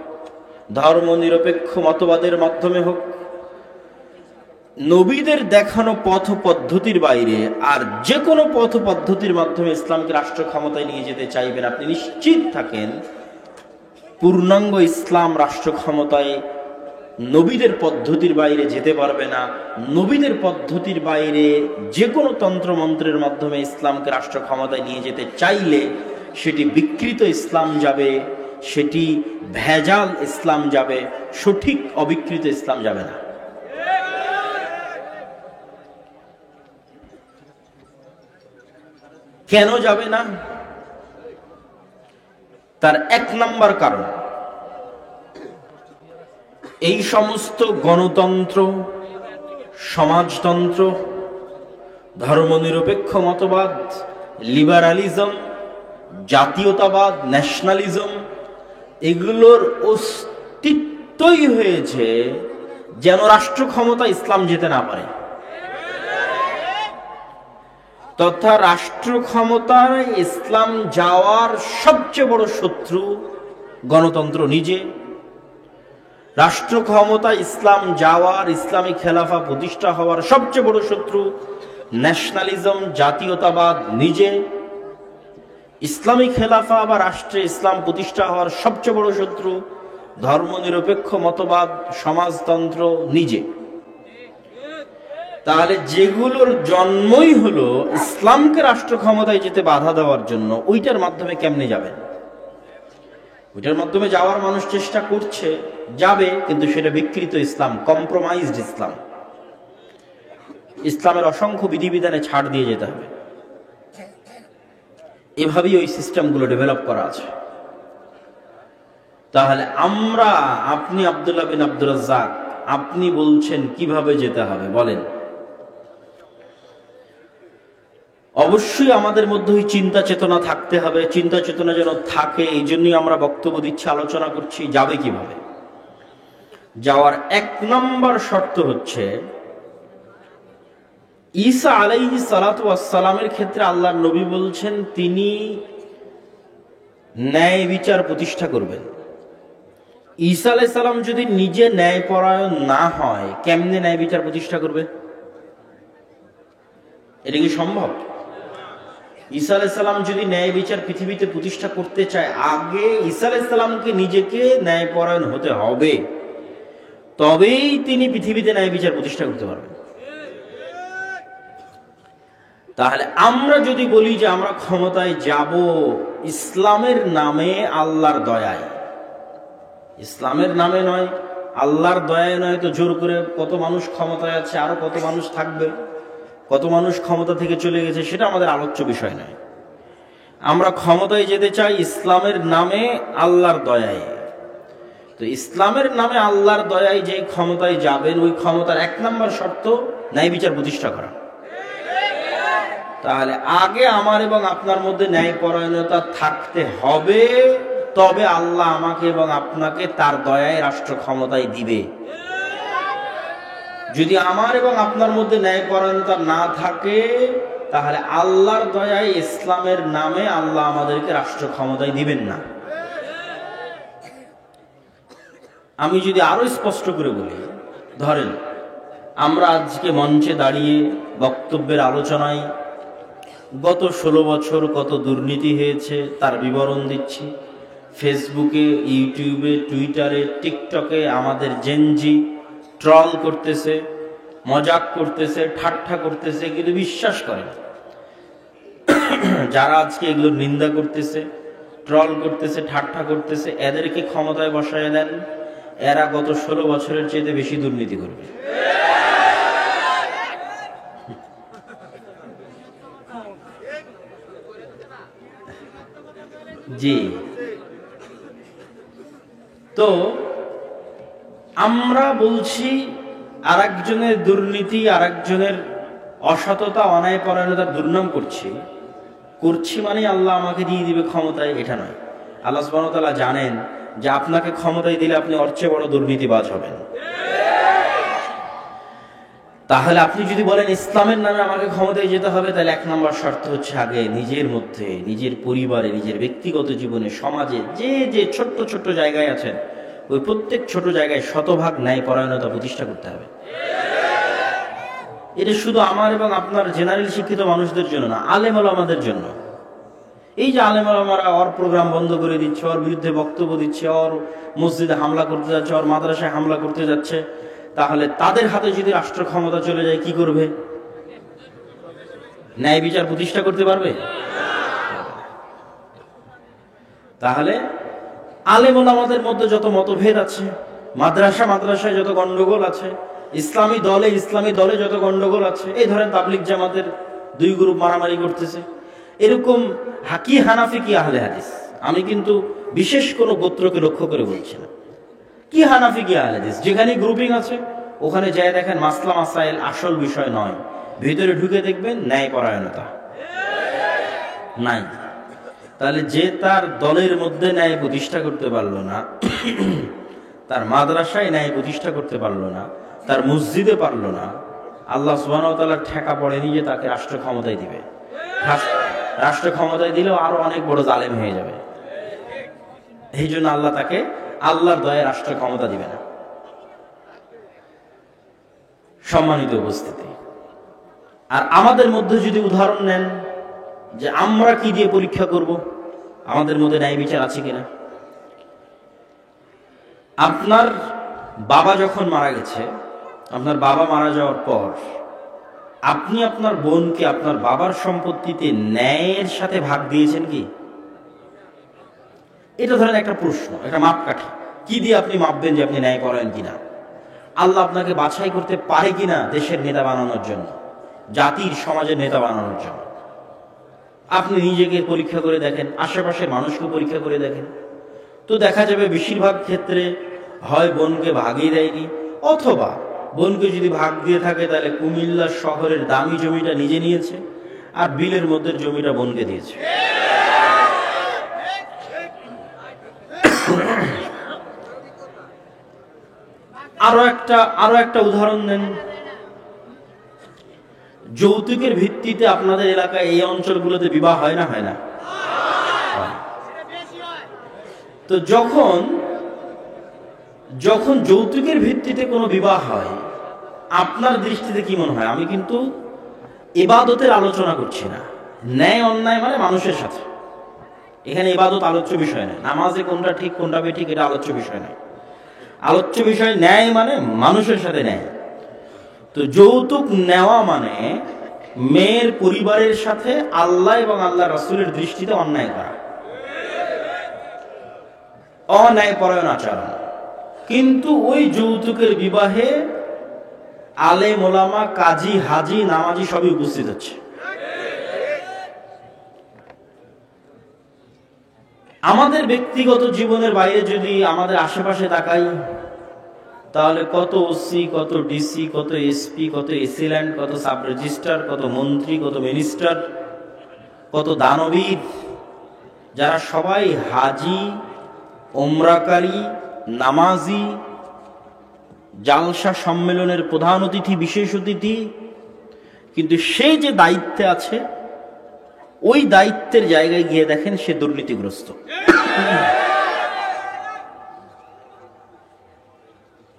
ধর্মনিরপেক্ষ মতবাদের মাধ্যমে হোক, নবীদের দেখানো পথ পদ্ধতির বাইরে আর যে কোনো পথ পদ্ধতির মাধ্যমে ইসলামকে রাষ্ট্র ক্ষমতায় নিয়ে যেতে চাইবেন, আপনি নিশ্চিত থাকেন পূর্ণাঙ্গ ইসলাম রাষ্ট্র ক্ষমতায় নবীদের পদ্ধতির বাইরে যেতে পারবে না। নবীদের পদ্ধতির বাইরে যে কোনো তন্ত্রমন্ত্রের মাধ্যমে ইসলামকে রাষ্ট্র ক্ষমতায় নিয়ে যেতে চাইলে সেটি বিকৃত ইসলাম যাবে, সেটি ভেজাল ইসলাম যাবে, সঠিক অবিকৃত ইসলাম যাবে না। কেন যাবে না? তার এক নাম্বার কারণ, এই সমস্ত গণতন্ত্র, সমাজতন্ত্র, ধর্মনিরপেক্ষ মতবাদ, লিবারালিজম, জাতীয়তাবাদ, ন্যাশনালিজম, এগুলোর অস্তিত্বই হয়েছে যেন রাষ্ট্র ক্ষমতা ইসলাম যেতে না পারে। তথা রাষ্ট্র ক্ষমতায় ইসলাম যাওয়ার সবচেয়ে বড় শত্রু গণতন্ত্র নিজে। রাষ্ট্র ক্ষমতা ইসলাম যাওয়ার, ইসলামী খেলাফা প্রতিষ্ঠা হওয়ার সবচেয়ে বড় শত্রু ন্যাশনালিজম, জাতীয়তাবাদ নিজে। ইসলামী খেলাফা বা রাষ্ট্রে ইসলাম প্রতিষ্ঠা হওয়ার সবচেয়ে বড় শত্রু ধর্মনিরপেক্ষ মতবাদ, সমাজতন্ত্র নিজে। তাহলে যেগুলোর জন্মই হলো ইসলামকে রাষ্ট্র ক্ষমতায় যেতে বাধা দেওয়ার জন্য, ওইটার মাধ্যমে কেমনে যাবেন? ওইটার মাধ্যমে যাওয়ার মানুষ চেষ্টা করছে, যাবে, কিন্তু সেটা বিকৃত ইসলাম, কম্প্রোমাইজড ইসলাম। ইসলামের অসংখ্য বিধিবিধানে ছাড় দিয়ে যেতে হবে। এভাবেই ওই সিস্টেমগুলো ডেভেলপ করা আছে। তাহলে আপনি আব্দুল্লাহ বিন আব্দুর রাজ্জাক, আপনি বলছেন কিভাবে যেতে হবে বলেন? অবশ্যই আমাদের মধ্যে ওই চিন্তা চেতনা থাকতে হবে। চিন্তা চেতনা যেন থাকে, এই জন্যই আমরা বক্তব্য দিচ্ছি, আলোচনা করছি। যাবে কিভাবে? যাওয়ার এক নম্বর শর্ত হচ্ছে, ঈসা আলাইহিস সালাতু ওয়াস সালামের ক্ষেত্রে আল্লাহর নবী বলছেন তিনি ন্যায় বিচার প্রতিষ্ঠা করবেন। ঈসা আলাইহিস সালাম যদি নিজে ন্যায়পরায়ণ না হয়, কেমনে ন্যায় বিচার প্রতিষ্ঠা করবে? এটা কি সম্ভব? ঈসা আলাইহিস সালাম যদি ন্যায় বিচার পৃথিবীতে প্রতিষ্ঠা করতে চায়, আগে ঈসা আলাইহিস সালামকে নিজেকে ন্যায়পরায়ণ হতে হবে, তবেই তিনি পৃথিবীতে ন্যায় বিচার প্রতিষ্ঠা করতে পারবেন। তাহলে আমরা যদি বলি যে আমরা ক্ষমতায় যাব ইসলামের নামে, আল্লাহর দয়ায়, ইসলামের নামে নয়, আল্লাহর দয়ায় নয়, তো জোর করে কত মানুষ ক্ষমতায় আছে, আরো কত মানুষ থাকবে, কত মানুষ ক্ষমতা থেকে চলে গেছে, সেটা আমাদের আলোচ্য বিষয় নয়। আমরা ক্ষমতায় যেতে চাই ইসলামের নামে, আল্লাহর দয়ায়। তো ইসলামের নামে আল্লাহর দয়ায় যে ক্ষমতায় যাবেন, ওই ক্ষমতার এক নম্বর শর্ত ন্যায় বিচার প্রতিষ্ঠা করা। তাহলে আগে আমার এবং আপনার মধ্যে ন্যায়পরায়ণতা থাকতে হবে, তবে আল্লাহ আমাকে এবং আপনাকে তার দয়ায় রাষ্ট্র ক্ষমতায় দিবে। যদি আমার এবং আপনার মধ্যে ন্যায়পরায়ণতা না থাকে, তাহলে আল্লাহর দয়ায় ইসলামের নামে আল্লাহ আমাদেরকে রাষ্ট্র ক্ষমতায় দিবেন না। আমি যদি আরো স্পষ্ট করে বলি, ধরেন আমরা আজকে মঞ্চে দাঁড়িয়ে বক্তব্যের আলোচনায় গত 16 বছর কত দুর্নীতি হয়েছে তার বিবরণ দিচ্ছি। ফেসবুকে, ইউটিউবে, টুইটারে, টিকটকে আমাদের জেনজি ট্রল করতেছে, মজাক করতেছে, ঠাট্টা করতেছে, কিন্তু বিশ্বাস করে না। যারা আজকে এগুলোর নিন্দা করতেছে, ট্রল করতেছে, ঠাট্টা করতেছে, এদেরকে ক্ষমতায় বসায় দেন, এরা গত 16 বছরের চেয়ে বেশি দুর্নীতি করবে। জি, তো আমরা বলছি আরেকজনের দুর্নীতি, আরেকজনের অসততা, অন্যায়পরায়ণতার দুর্নাম করছি মানে আল্লাহ আমাকে দিয়ে দিবে ক্ষমতায়, এটা নয়। আল্লাহ সুবহানাহু ওয়া তাআলা জানেন যে আপনাকে ক্ষমতায় দিলে আপনি ওর চেয়ে বড় দুর্নীতিবাজ হবেন। তাহলে আপনি যদি বলেন ইসলামের নামে আমাকে ক্ষমতায় যেতে হবে, তাহলে এক নম্বর শর্ত হচ্ছে আগে নিজের মধ্যে, নিজের পরিবারে, নিজের ব্যক্তিগত জীবনে, সমাজে যে যে ছোট্ট ছোট্ট জায়গায় আছেন, ওই প্রত্যেক ছোট জায়গায় শতভাগ ন্যায়পরায়ণতা প্রতিষ্ঠা করতে হবে। এটা শুধু আমার এবং আপনার জেনারেল শিক্ষিত মানুষদের জন্য না, আলেম ওলামাদের জন্য। এই যে আলেমারা ওর প্রোগ্রাম বন্ধ করে দিচ্ছে, ওর বিরুদ্ধে বক্তব্য দিচ্ছে, ওর মসজিদে হামলা করতে যাচ্ছে, ওর মাদ্রাসায় হামলা করতে যাচ্ছে, তাহলে তাদের হাতে যদি রাষ্ট্র ক্ষমতা চলে যায় কি করবে? ন্যায় বিচার প্রতিষ্ঠা করতে পারবে? তাহলে আলেম ওলামাদের মধ্যে যত মতভেদ আছে, মাদ্রাসায় যত গন্ডগোল আছে, ইসলামী দলে যত গন্ডগোল আছে, এই ধরেন তাবলিগ জামাতের দুই গ্রুপ মারামারি করতেছে, এরকম হাকি হানাফি কি আহলে হাদিস, আমি কিন্তু বিশেষ কোনো গোত্রকে লক্ষ্য করে বলছি না, কি হানাফি কি আহলে হাদিস, যেখানে গ্রুপিং আছে ওখানে যায় দেখেন মাসলা মাসাইল আসল বিষয় নয়, ভিতরে ঢুকে দেখবেন ন্যায়পরায়ণতা নাই। তাহলে যে তার দলের মধ্যে ন্যায় প্রতিষ্ঠা করতে পারলো না, তার মাদ্রাসায় ন্যায় প্রতিষ্ঠা করতে পারলো না, তার মসজিদে পারলো না, আল্লাহ সুবহানাহু ওয়া তাআলার ঠেকা পড়েনি যে তাকে রাষ্ট্র ক্ষমতায় দিবে। রাষ্ট্র ক্ষমতায় দিলেও আরো অনেক বড় জালেম হয়ে যাবে। এই জন্য আল্লাহ তাকে আল্লাহর দয়ায় রাষ্ট্র ক্ষমতা দিবে না। সম্মানিত উপস্থিতি, আর আমাদের মধ্যে যদি উদাহরণ নেন যে আমরা কি দিয়ে পরীক্ষা করব আমাদের মধ্যে ন্যায় বিচার আছে কিনা। আপনার বাবা যখন মারা গেছে, আপনার বাবা মারা যাওয়ার পর আপনি আপনার বোনকে আপনার বাবার সম্পত্তিতে ন্যায়ের সাথে ভাগ দিয়েছেন কি? এটা ধরেন একটা প্রশ্ন, একটা মাপকাঠি, কি দিয়ে আপনি মাপবেন যে আপনি ন্যায় করেন কিনা? আল্লাহ আপনাকে বাছাই করতে পারে কিনা দেশের নেতা বানানোর জন্য, জাতির সমাজের নেতা বানানোর জন্য। আপনি নিজেকে পরীক্ষা করে দেখেন, আশেপাশের মানুষকে পরীক্ষা করে দেখেন, তো দেখা যাবে বেশিরভাগ ক্ষেত্রে হয় বোনকে ভাগই দেয়নি, অথবা বোনকে যদি ভাগ দিয়ে থাকে তাহলে কুমিল্লা শহরের দামি জমিটা নিজে নিয়েছে আর বিলের মধ্যে জমিটা বোনকে দিয়েছে। আরো একটা উদাহরণ নেন, যৌতুকের ভিত্তিতে আপনাদের এলাকায় এই অঞ্চলগুলোতে বিবাহ হয় না? হয় না? তো যখন যৌতুকের ভিত্তিতে কোনো বিবাহ হয়, আপনার দৃষ্টিতে কি মনে হয়? আমি কিন্তু ইবাদতের আলোচনা করছি না, ন্যায় অন্যায় মানে মানুষের সাথে, এখানে ইবাদত আলোচ্য বিষয় নয়, নামাজে কোনটা ঠিক কোনটা বেঠিক এটা আলোচ্য বিষয় নয়, আলোচ্য বিষয় ন্যায় মানে মানুষের সাথে ন্যায়। তো যৌতুক নেওয়া মানে মেয়ের পরিবারের সাথে আল্লাহ এবং আল্লাহ রাসূলের দৃষ্টিতে অন্যায় করা, অন্যায়পরায়ণ আচরণ। কিন্তু ওই যৌতুকের বিবাহে আলেম ওলামা, কাজী, হাজি, নামাজি সবই উপস্থিত হচ্ছে। আমাদের ব্যক্তিগত জীবনের বাইরে যদি আমাদের আশেপাশে তাকাই, তাহলে কত ওসি, কত ডিসি, কত এসপি, কত এসিল্যান্ড, কত সাব রেজিস্ট্রার, কত মন্ত্রী, কত মিনিস্টার, কত দানবীর, যারা সবাই হাজি, ওমরাকারী, নামাজি, জালসা সম্মেলনের প্রধান অতিথি, বিশেষ অতিথি, কিন্তু সে যে দায়িত্বে আছে ওই দায়িত্বের জায়গায় গিয়ে দেখেন সে দুর্নীতিগ্রস্ত।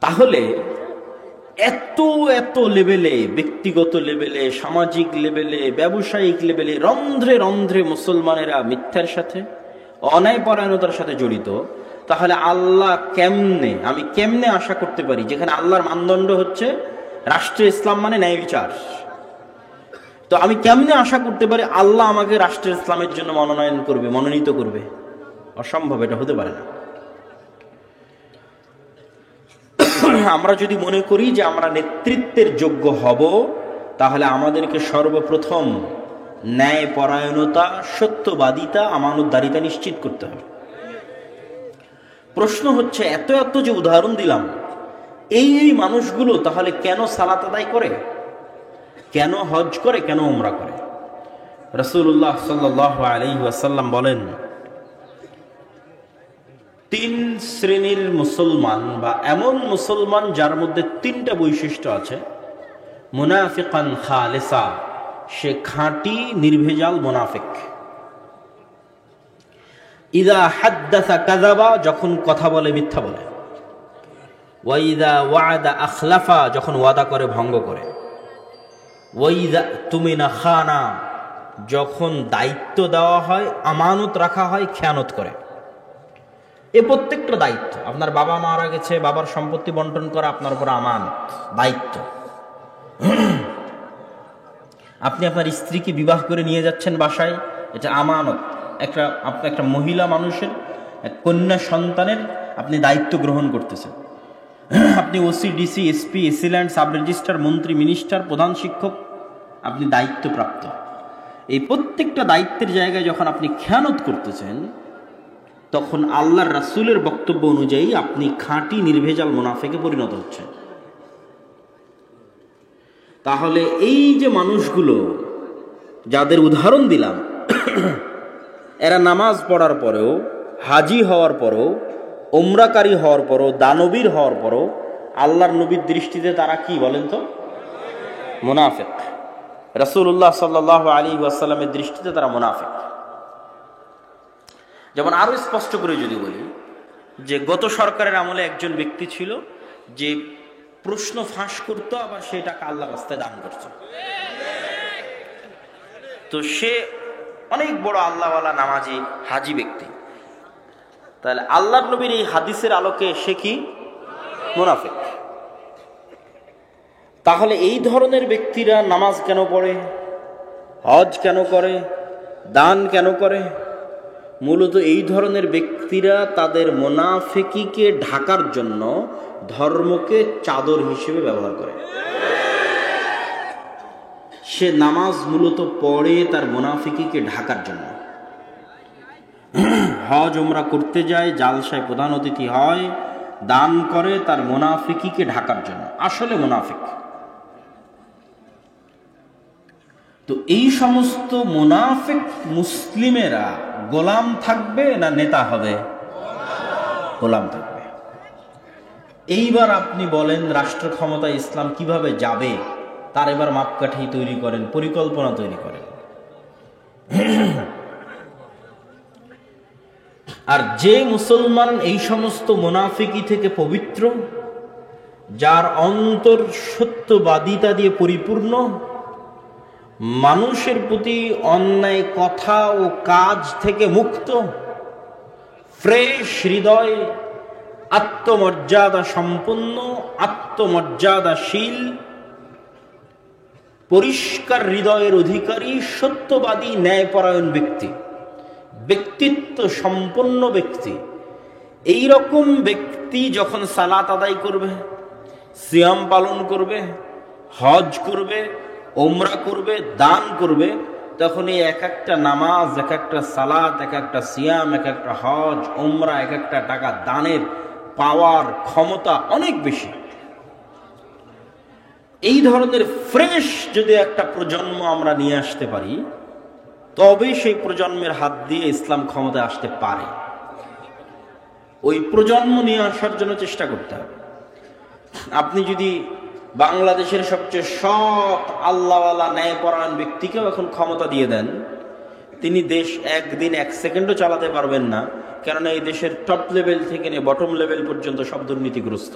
তাহলে এত এত লেভেলে, ব্যক্তিগত লেভেলে, সামাজিক লেভেলে, ব্যবসায়িক লেভেলে রন্ধ্রে রন্ধ্রে মুসলমানেরা মিথ্যার সাথে, অন্যায়পরায়ণতার সাথে জড়িত, তাহলে আল্লাহ আমি কেমনে আশা করতে পারি, যেখানে আল্লাহর মানদণ্ড হচ্ছে রাষ্ট্রে ইসলাম মানে ন্যায় বিচার, তো আমি কেমনে আশা করতে পারি আল্লাহ আমাকে রাষ্ট্রে ইসলামের জন্য মনোনীত করবে? অসম্ভব, এটা হতে পারে না। আমরা যদি মনে করি যে আমরা নেতৃত্বের যোগ্য হব, তাহলে আমাদেরকে সর্বপ্রথম ন্যায়পরায়ণতা, সত্যবাদিতা, আমানতদারিতা নিশ্চিত করতে হবে। প্রশ্ন হচ্ছে, এত এত যে উদাহরণ দিলাম, এই মানুষগুলো তাহলে কেন সালাত আদায় করে, কেন হজ করে, কেন উমরা করে? রাসূলুল্লাহ সাল্লাল্লাহু আলাইহি ওয়াসাল্লাম বলেন, তিন শ্রেণীর মুসলমান বা এমন মুসলমান যার মধ্যে তিনটা বৈশিষ্ট্য আছে। মুনাফিকান খালিসা, সে খাঁটি নির্ভেজাল মুনাফিক। ইযা হাদ্দাসা কাযাবা, যখন কথা বলে মিথ্যা বলে। ওয়া ইযা ওয়া'আদা আখলাফা, যখন ওয়াদা করে ভঙ্গ করে। ওয়া ইযা তুমিনা খানা, যখন দায়িত্ব দেওয়া হয়, আমানত রাখা হয়, খেয়ানত করে। এ প্রত্যেকটা দায়িত্ব, আপনার বাবা মারা গেছে, বাবার সম্পত্তি বন্টন করা আপনার উপর আমানত, দায়িত্ব। আপনি আপনার স্ত্রীকে বিবাহ করে নিয়ে যাচ্ছেন বাসায়, এটা আমানত। আপনি একটা মহিলা মানুষের, এক কন্যা সন্তানের আপনি দায়িত্ব গ্রহণ করতেছেন। আপনি OC, DC, SP, AC land, sub registrar, মন্ত্রী, মিনিস্টার, প্রধান শিক্ষক, আপনি দায়িত্বপ্রাপ্ত। এই প্রত্যেকটা দায়িত্বের জায়গায় যখন আপনি খেয়ানত করতেছেন, তখন আল্লাহর রাসূলের বক্তব্য অনুযায়ী আপনি খাঁটি নির্ভেজাল মুনাফিকে পরিণত হচ্ছেন। তাহলে এই যে মানুষগুলো যাদের উদাহরণ দিলাম, এরা নামাজ পড়ার পরেও, হাজি হওয়ার পরেও, ওমরাকারী হওয়ার পরও, দানবীর হওয়ার পরও আল্লাহর নবীর দৃষ্টিতে তারা কি বলেন তো? মুনাফিক। রাসূলুল্লাহ সাল্লাল্লাহু আলাইহি ওয়াসাল্লামের দৃষ্টিতে তারা মুনাফিক। যেমন আরো স্পষ্ট করে যদি বলি, যে গত সরকারের আমলে একজন ব্যক্তি ছিল যে প্রশ্ন ফাঁস করতো, আবার সেই টাকা আল্লাহর রাস্তায় দান করতো। তো সে অনেক বড় আল্লাহওয়ালা নামাজি হাজি ব্যক্তি। তাহলে আল্লাহর নবীর এই হাদিসের আলোকে সে কি? মুনাফিক। তাহলে এই ধরনের ব্যক্তিরা নামাজ কেন পড়ে, হজ কেন করে, দান কেন করে? মূলত এই ধরনের ব্যক্তিরা তাদের মুনাফিকিকে ঢাকার জন্য ধর্মকে চাদর হিসেবে ব্যবহার করে। সে নামাজ মূলত পড়ে তার মুনাফিকিকে ঢাকার জন্য। হজ ওমরা করতে যায়, জালসায় প্রধান অতিথি হয়, দান করে তার মুনাফিকিকে ঢাকার জন্য, আসলে মুনাফিক। তো এই সমস্ত মুনাফিক মুসলিমেরা গোলাম থাকবে না নেতা হবে? গোলাম থাকবে। এইবার আপনি বলেন রাষ্ট্র ক্ষমতায় ইসলাম কিভাবে যাবে, তার এবার মাপকাঠি তৈরি করেন, পরিকল্পনা তৈরি করেন। আর যে মুসলমান এই সমস্ত মুনাফিকি থেকে পবিত্র, যার অন্তর সত্যবাদিতা দিয়ে পরিপূর্ণ, মানুষের প্রতি অন্যায় কথা ও কাজ থেকে মুক্ত, ফ্রেশ হৃদয়, আত্মমর্যাদা সম্পন্ন, আত্মমর্যাদাশীল, পরিষ্কার হৃদয়ের অধিকারী, সত্যবাদী, ন্যায়পরায়ণ ব্যক্তি, ব্যক্তিত্ব সম্পন্ন ব্যক্তি, এই রকম ব্যক্তি যখন সালাত আদায় করবে, সিয়াম পালন করবে, হজ করবে, ওমরা করবে, দান করবে, তখন এই এক একটা নামাজ, এক একটা সালাত, এক একটা সিয়াম, এক একটা হজ, ওমরা, এক একটা টাকা দানের পাওয়ার ক্ষমতা অনেক বেশি। এই ধরনের ফ্রেশ যদি একটা প্রজন্ম আমরা নিয়ে আসতে পারি, তবে সেই প্রজন্মের হাত দিয়ে ইসলাম ক্ষমতায় আসতে পারে। ওই প্রজন্ম নিয়ে আসার জন্য চেষ্টা করতে হবে। আপনি যদি বাংলাদেশের সবচেয়ে সৎ আল্লাহওয়ালা ন্যায়পরায়ণ ব্যক্তিকেও এখন ক্ষমতা দিয়ে দেন, তিনি দেশ একদিন এক সেকেন্ডও চালাতে পারবেন না, কেননা এই দেশের টপ লেভেল থেকে নিয়ে বটম লেভেল পর্যন্ত সব দুর্নীতিগ্রস্ত।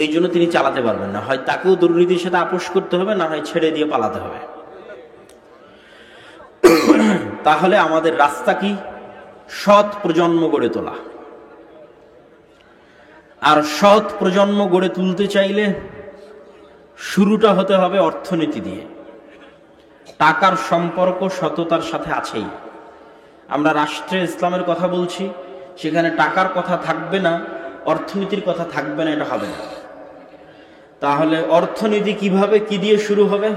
এই জন্য তিনি চালাতে পারবেন না। হয় তাকেও দুর্নীতির সাথে আপোষ করতে হবে, না হয় ছেড়ে দিয়ে পালাতে হবে। তাহলে আমাদের রাস্তা কি? সৎ প্রজন্ম গড়ে তোলা। আর সৎ প্রজন্ম গড়ে তুলতে চাইলে শুরুটা হতে হবে অর্থনীতি দিয়ে। টাকার সম্পর্ক সততার সাথে আছেই। আমরা রাষ্ট্রে ইসলামের কথা বলছি, সেখানে টাকার কথা থাকবে না, অর্থনীতির কথা থাকবে না, এটা হবে না। তাহলে অর্থনীতি কিভাবে, কি দিয়ে শুরু হবে?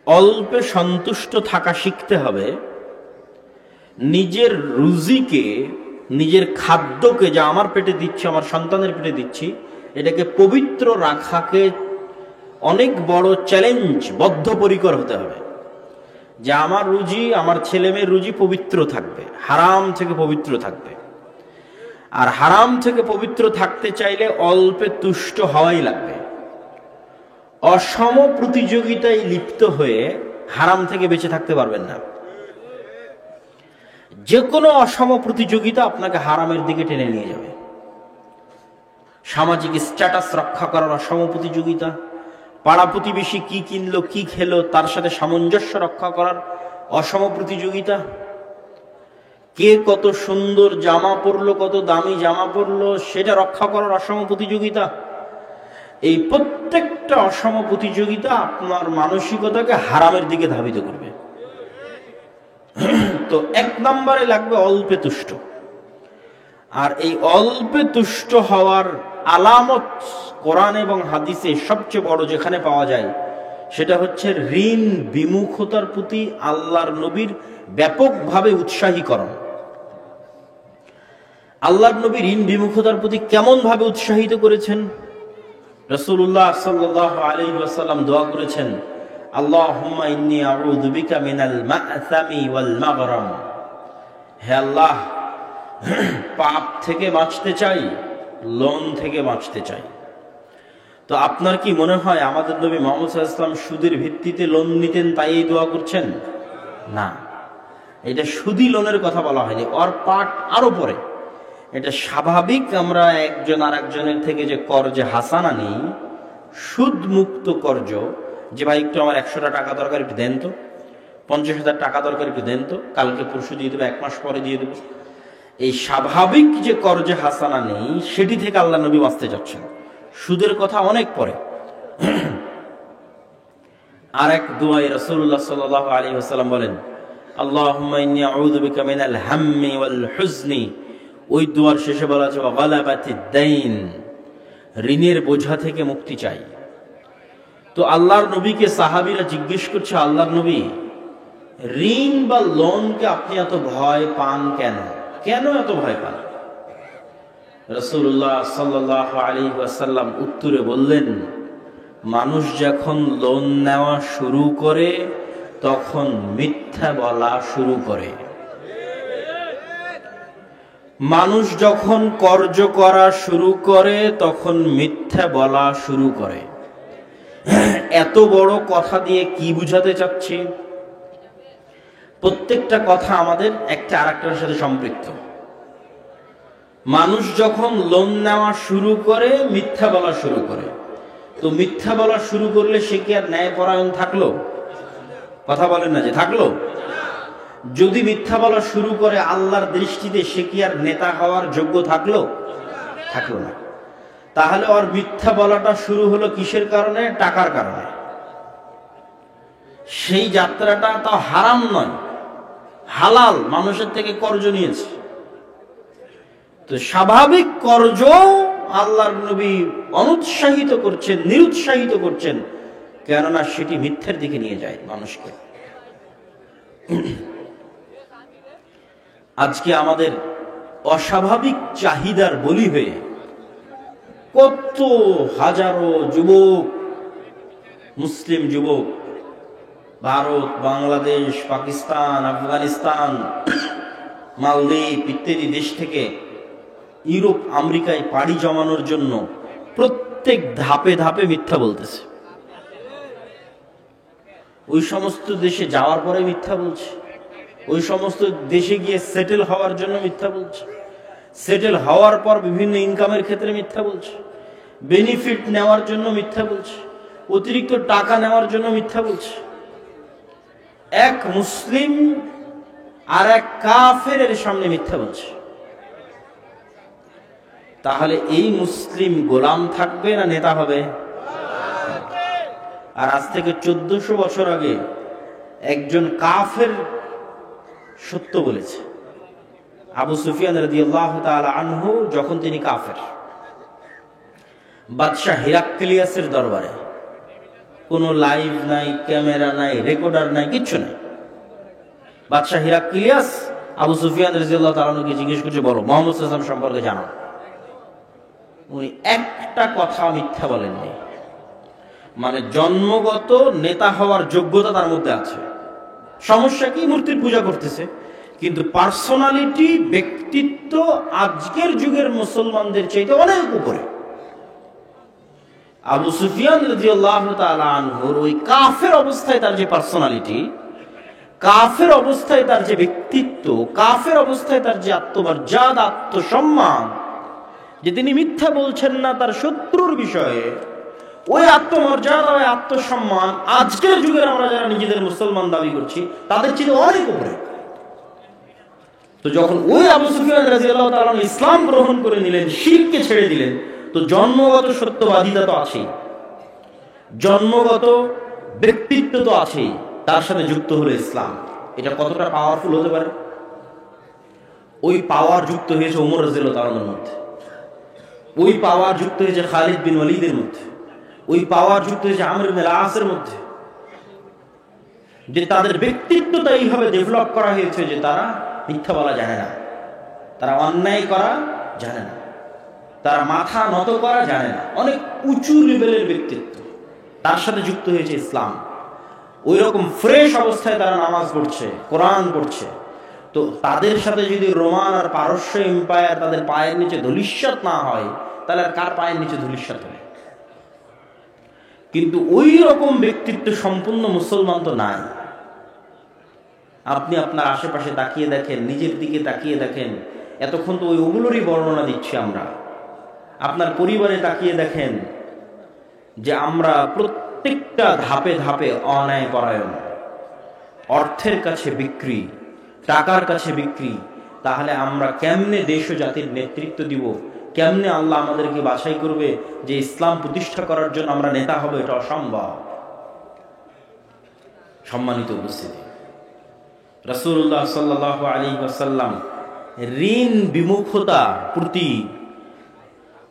অল্পে সন্তুষ্ট থাকা শিখতে হবে। নিজের রুজিকে, নিজের খাদ্যকে, যা আমার পেটে দিচ্ছি, আমার সন্তানের পেটে দিচ্ছি, এটাকে পবিত্র রাখাকে অনেক বড় চ্যালেঞ্জ, বদ্ধপরিকর হতে হবে যে আমার রুজি, আমার ছেলে মেয়ের রুজি পবিত্র থাকবে, হারাম থেকে পবিত্র থাকবে। আর হারাম থেকে পবিত্র থাকতে চাইলে অল্পে তুষ্ট হওয়াই লাগবে। অসম প্রতিযোগিতায় লিপ্ত হয়ে হারাম থেকে বেঁচে থাকতে পারবেন না। যে কোনো অসম প্রতিযোগিতা আপনাকে হারামের দিকে টেনে নিয়ে যাবে। সামাজিক স্ট্যাটাস রক্ষা করার অসম প্রতিযোগিতা, পাড়া প্রতিবেশী কি কিনলো কি খেলো তার সাথে সামঞ্জস্য রক্ষা করার অসম প্রতিযোগিতা, কে কত সুন্দর জামা পরলো, কত দামি জামা পরলো সেটা রক্ষা করার অসম প্রতিযোগিতা। এই প্রত্যেকটা অসম প্রতিযোগিতা আপনার মানসিকতাকে হারামের দিকে ধাবিত করবে। তো এক নম্বরে লাগবে অল্পে তুষ্ট। আর এই অল্পে তুষ্ট হওয়ার আলামত কোরআন এবং হাদিসে সবচেয়ে বড় যেখানে পাওয়া যায় সেটা হচ্ছে ঋণ বিমুখতার প্রতি আল্লাহর নবীর ব্যাপকভাবে উৎসাহীকরণ। আল্লাহর নবী ঋণ বিমুখতার প্রতি কেমন ভাবে উৎসাহিত করেছেন? রাসূলুল্লাহ সাল্লাল্লাহু আলাইহি ওয়াসাল্লাম দোয়া করেছেন, আল্লাহুম্মা ইন্নী আউযু বিকা মিনাল মা'সামি ওয়াল মাগরাম। হে আল্লাহ, পাপ থেকে বাঁচতে চাই, লোন থেকে বাঁচতে চাই। তো আপনার কি মনে হয় আমাদের নবী মুহাম্মদ সাল্লাল্লাহু আলাইহি ওয়াসাল্লাম সুদের ভিত্তিতে লোন নিতেন তাই এই দোয়া করছেন? না, এটা সুদি লোনের কথা বলা হয়নি, ওর পার্ট আরো পরে। এটা স্বাভাবিক আমরা একজন আর একজনের থেকে যে কর্জে হাসানা নিই, সুদ মুক্ত কর্জ, যে ভাই একটু আমার 100টা টাকা দরকার, একটু দেন তো, 50,000 টাকা দরকার, একটু দেন তো, কালকে পরশু দিয়ে দেবো, 1 মাস পরে দিয়ে দেবো। এই স্বাভাবিক যে কর্জে হাসানা নেই সেটি থেকে আল্লাহ নবী বাঁচতে যাচ্ছেন, সুদের কথা অনেক পরে। আর এক দোয়ায় রাসূলুল্লাহ সাল্লাল্লাহু আলাইহি ওয়াসাল্লাম বলেন, আল্লাহুম্মা ইন্নী আউযু বিকা মিনাল হাম্মি ওয়াল হুজনি। ওই দোয়ার শেষে বলা আছে গালাবাতিদ দাইন, ঋণের বোঝা থেকে মুক্তি চাই। তো আল্লাহর নবীকে সাহাবীরা জিজ্ঞেস করছে, আল্লাহর নবী, ঋণ বা লোনকে আপনি এত ভয় পান কেন? কেন এত ভয় পান? রাসূলুল্লাহ সাল্লাল্লাহু আলাইহি ওয়াসাল্লাম উত্তরে বললেন, মানুষ যখন লোন নেওয়া শুরু করে তখন মিথ্যা বলা শুরু করে। মানুষ যখন কর্জ করা শুরু করে তখন মিথ্যা বলা শুরু করে। এত বড় কথা দিয়ে কি বুঝাতে চাচ্ছি? প্রত্যেকটা কথা আমাদের একটা আরেকটার সাথে সম্পৃক্ত। মানুষ যখন লোন নেওয়া শুরু করে মিথ্যা বলা শুরু করে, তো মিথ্যা বলা শুরু করলে সে কি আর ন্যায়পরায়ণ থাকলো? কথা বলেন না যে থাকলো? যদি মিথ্যা বলা শুরু করে আল্লাহর দৃষ্টিতে সে কি আর নেতা হওয়ার যোগ্য থাকলো? থাকলো না। তাহলে ওর মিথ্যা বলাটা শুরু হলো কিসের কারণে? টাকার কারণে। সেই যাত্রাটা তাও হারাম নয়, হালাল, মানুষের থেকে কর্জ নিয়েছে। তো স্বাভাবিক কর্জ আল্লাহর নবী অনুৎসাহিত করছেন, নিরুৎসাহিত করছেন, কেননা সেটি মিথ্যার দিকে নিয়ে যায় মানুষকে। আজকে আমাদের অস্বাভাবিক চাহিদার বলি হয়ে কত হাজারো যুবক, মুসলিম যুবক, ভারত, বাংলাদেশ, পাকিস্তান, আফগানিস্তান, মালদ্বীপ ইত্যাদি দেশ থেকে ইউরোপ, আমেরিকায় পাড়ি জমানোর জন্য প্রত্যেক ধাপে ধাপে মিথ্যা বলতেছে। ওই সমস্ত দেশে যাওয়ার পরে মিথ্যা বলছে, ওই সমস্ত দেশে গিয়ে সেটেল হওয়ার জন্য মিথ্যা বলছে, সেটেল হওয়ার পর বিভিন্ন ইনকামের ক্ষেত্রে মিথ্যা বলছে, বেনিফিট নেওয়ার জন্য মিথ্যা বলছে, অতিরিক্ত টাকা নেওয়ার জন্য মিথ্যা বলছে। এক মুসলিম আর এক কাফেরের সামনে মিথ্যা বলছে। তাহলে এই মুসলিম গোলাম থাকবে না নেতা হবে? আর আজ থেকে 1400 বছর আগে একজন কাফের সত্য বলেছে। আবু সুফিয়ান রাদিয়াল্লাহু তাআলা আনহু যখন তিনি কাফের, বাদশাহ হিরাক্লিয়াসের দরবারে, কোনো লাইভ নাই, ক্যামেরা নাই, রেকর্ডার নাই, কিচ্ছু নাই। বাদশাহ হিরাক্লিয়াস আবু সুফিয়ান রাদিয়াল্লাহু তাআলা আনহুকে জিজ্ঞেস করছে, বলো মুহাম্মদ সাল্লাল্লাহু আলাইহি ওয়াসাল্লাম সম্পর্কে জানো। উনি একটা কথা মিথ্যা বলেননি। মানে জন্মগত নেতা হওয়ার যোগ্যতা তার মধ্যে আছে। সমস্যা কি? মূর্তির পূজা করতেছে, কিন্তু পার্সোনালিটি, ব্যক্তিত্ব আজকের যুগের মুসলমানদের চাইতে অনেক উপরে। আবু সুফিয়ান রাদিয়াল্লাহু তাআলা আনহুর ওই কাফের অবস্থায় তার যে পার্সোনালিটি, কাফের অবস্থায় তার যে ব্যক্তিত্ব, কাফের অবস্থায় তার যে আত্মমর্যাদা, আত্মসম্মান, যে তিনি মিথ্যা বলছেন না তার শত্রুর বিষয়ে, ওই আত্মমর্যাদা, ওই আত্মসম্মান আজকের যুগের আমরা যারা নিজেদের মুসলমান দাবি করছি তাদের চেয়ে অনেক উপরে। তো যখন ওই আবু সুফিয়ান রাদিয়াল্লাহু তাআলা ইসলাম গ্রহণ করে নিলেন, শিরকে ছেড়ে দিলেন, তো জন্মগত সত্যবাদিতা তো আছেই, জন্মগত ব্যক্তিত্ব তো আছেই, তার সাথে যুক্ত হলো ইসলাম। এটা কতটা পাওয়ারফুল হতে পারে? ওই পাওয়ার যুক্ত হয়েছে ওমর রাদিয়াল্লাহু তাআলার মধ্যে, ওই পাওয়ার যুক্ত হয়েছে খালিদ বিন ওয়ালিদের মধ্যে, ওই পাওয়ার যুক্ত হয়েছে আমর ইবনে আল-আসের মধ্যে, যে তাদের ব্যক্তিত্বটা এইভাবে ডেভেলপ করা হয়েছে যে তারা মিথ্যা বলা জানে না, তারা অন্যায় করা জানে না, তারা মাথা নত করা জানে না, অনেক উঁচু লেভেলের ব্যক্তিত্ব। তার সাথে যুক্ত হয়েছে ইসলাম। ওই রকম ফ্রেশ অবস্থায় তারা নামাজ পড়ছে, কোরআন পড়ছে। তো তাদের সাথে যদি রোমান আর পারস্য এম্পায়ার তাদের পায়ের নিচে ধূলিসাৎ না হয়, তাহলে আর কার পায়ের নিচে ধূলিসাৎ হয়? কিন্তু ওই রকম ব্যক্তিত্ব সম্পূর্ণ মুসলমান তো নাই। আপনি আপনার আশেপাশে তাকিয়ে দেখেন, নিজের দিকে তাকিয়ে দেখেন, এতক্ষণ তো ওগুলোরই বর্ণনা দিচ্ছি আমরা। আপনার পরিবারে তাকিয়ে দেখেন যে আমরা প্রত্যেকটা ধাপে ধাপে অন্যায় পরায়ণ, অর্থের কাছে বিক্রি, টাকার কাছে বিক্রি। তাহলে আমরা কেমনে দেশ ও জাতির নেতৃত্ব দিব? কেমনে আল্লাহ আমাদেরকে বাছাই করবে যে ইসলাম প্রতিষ্ঠা করার জন্য আমরা নেতা হব? এটা অসম্ভব। সম্মানিত উপস্থিতি, রাসূলুল্লাহ সাল্লাল্লাহু আলাইহি ওয়াসাল্লাম ঋণ বিমুখতার প্রতি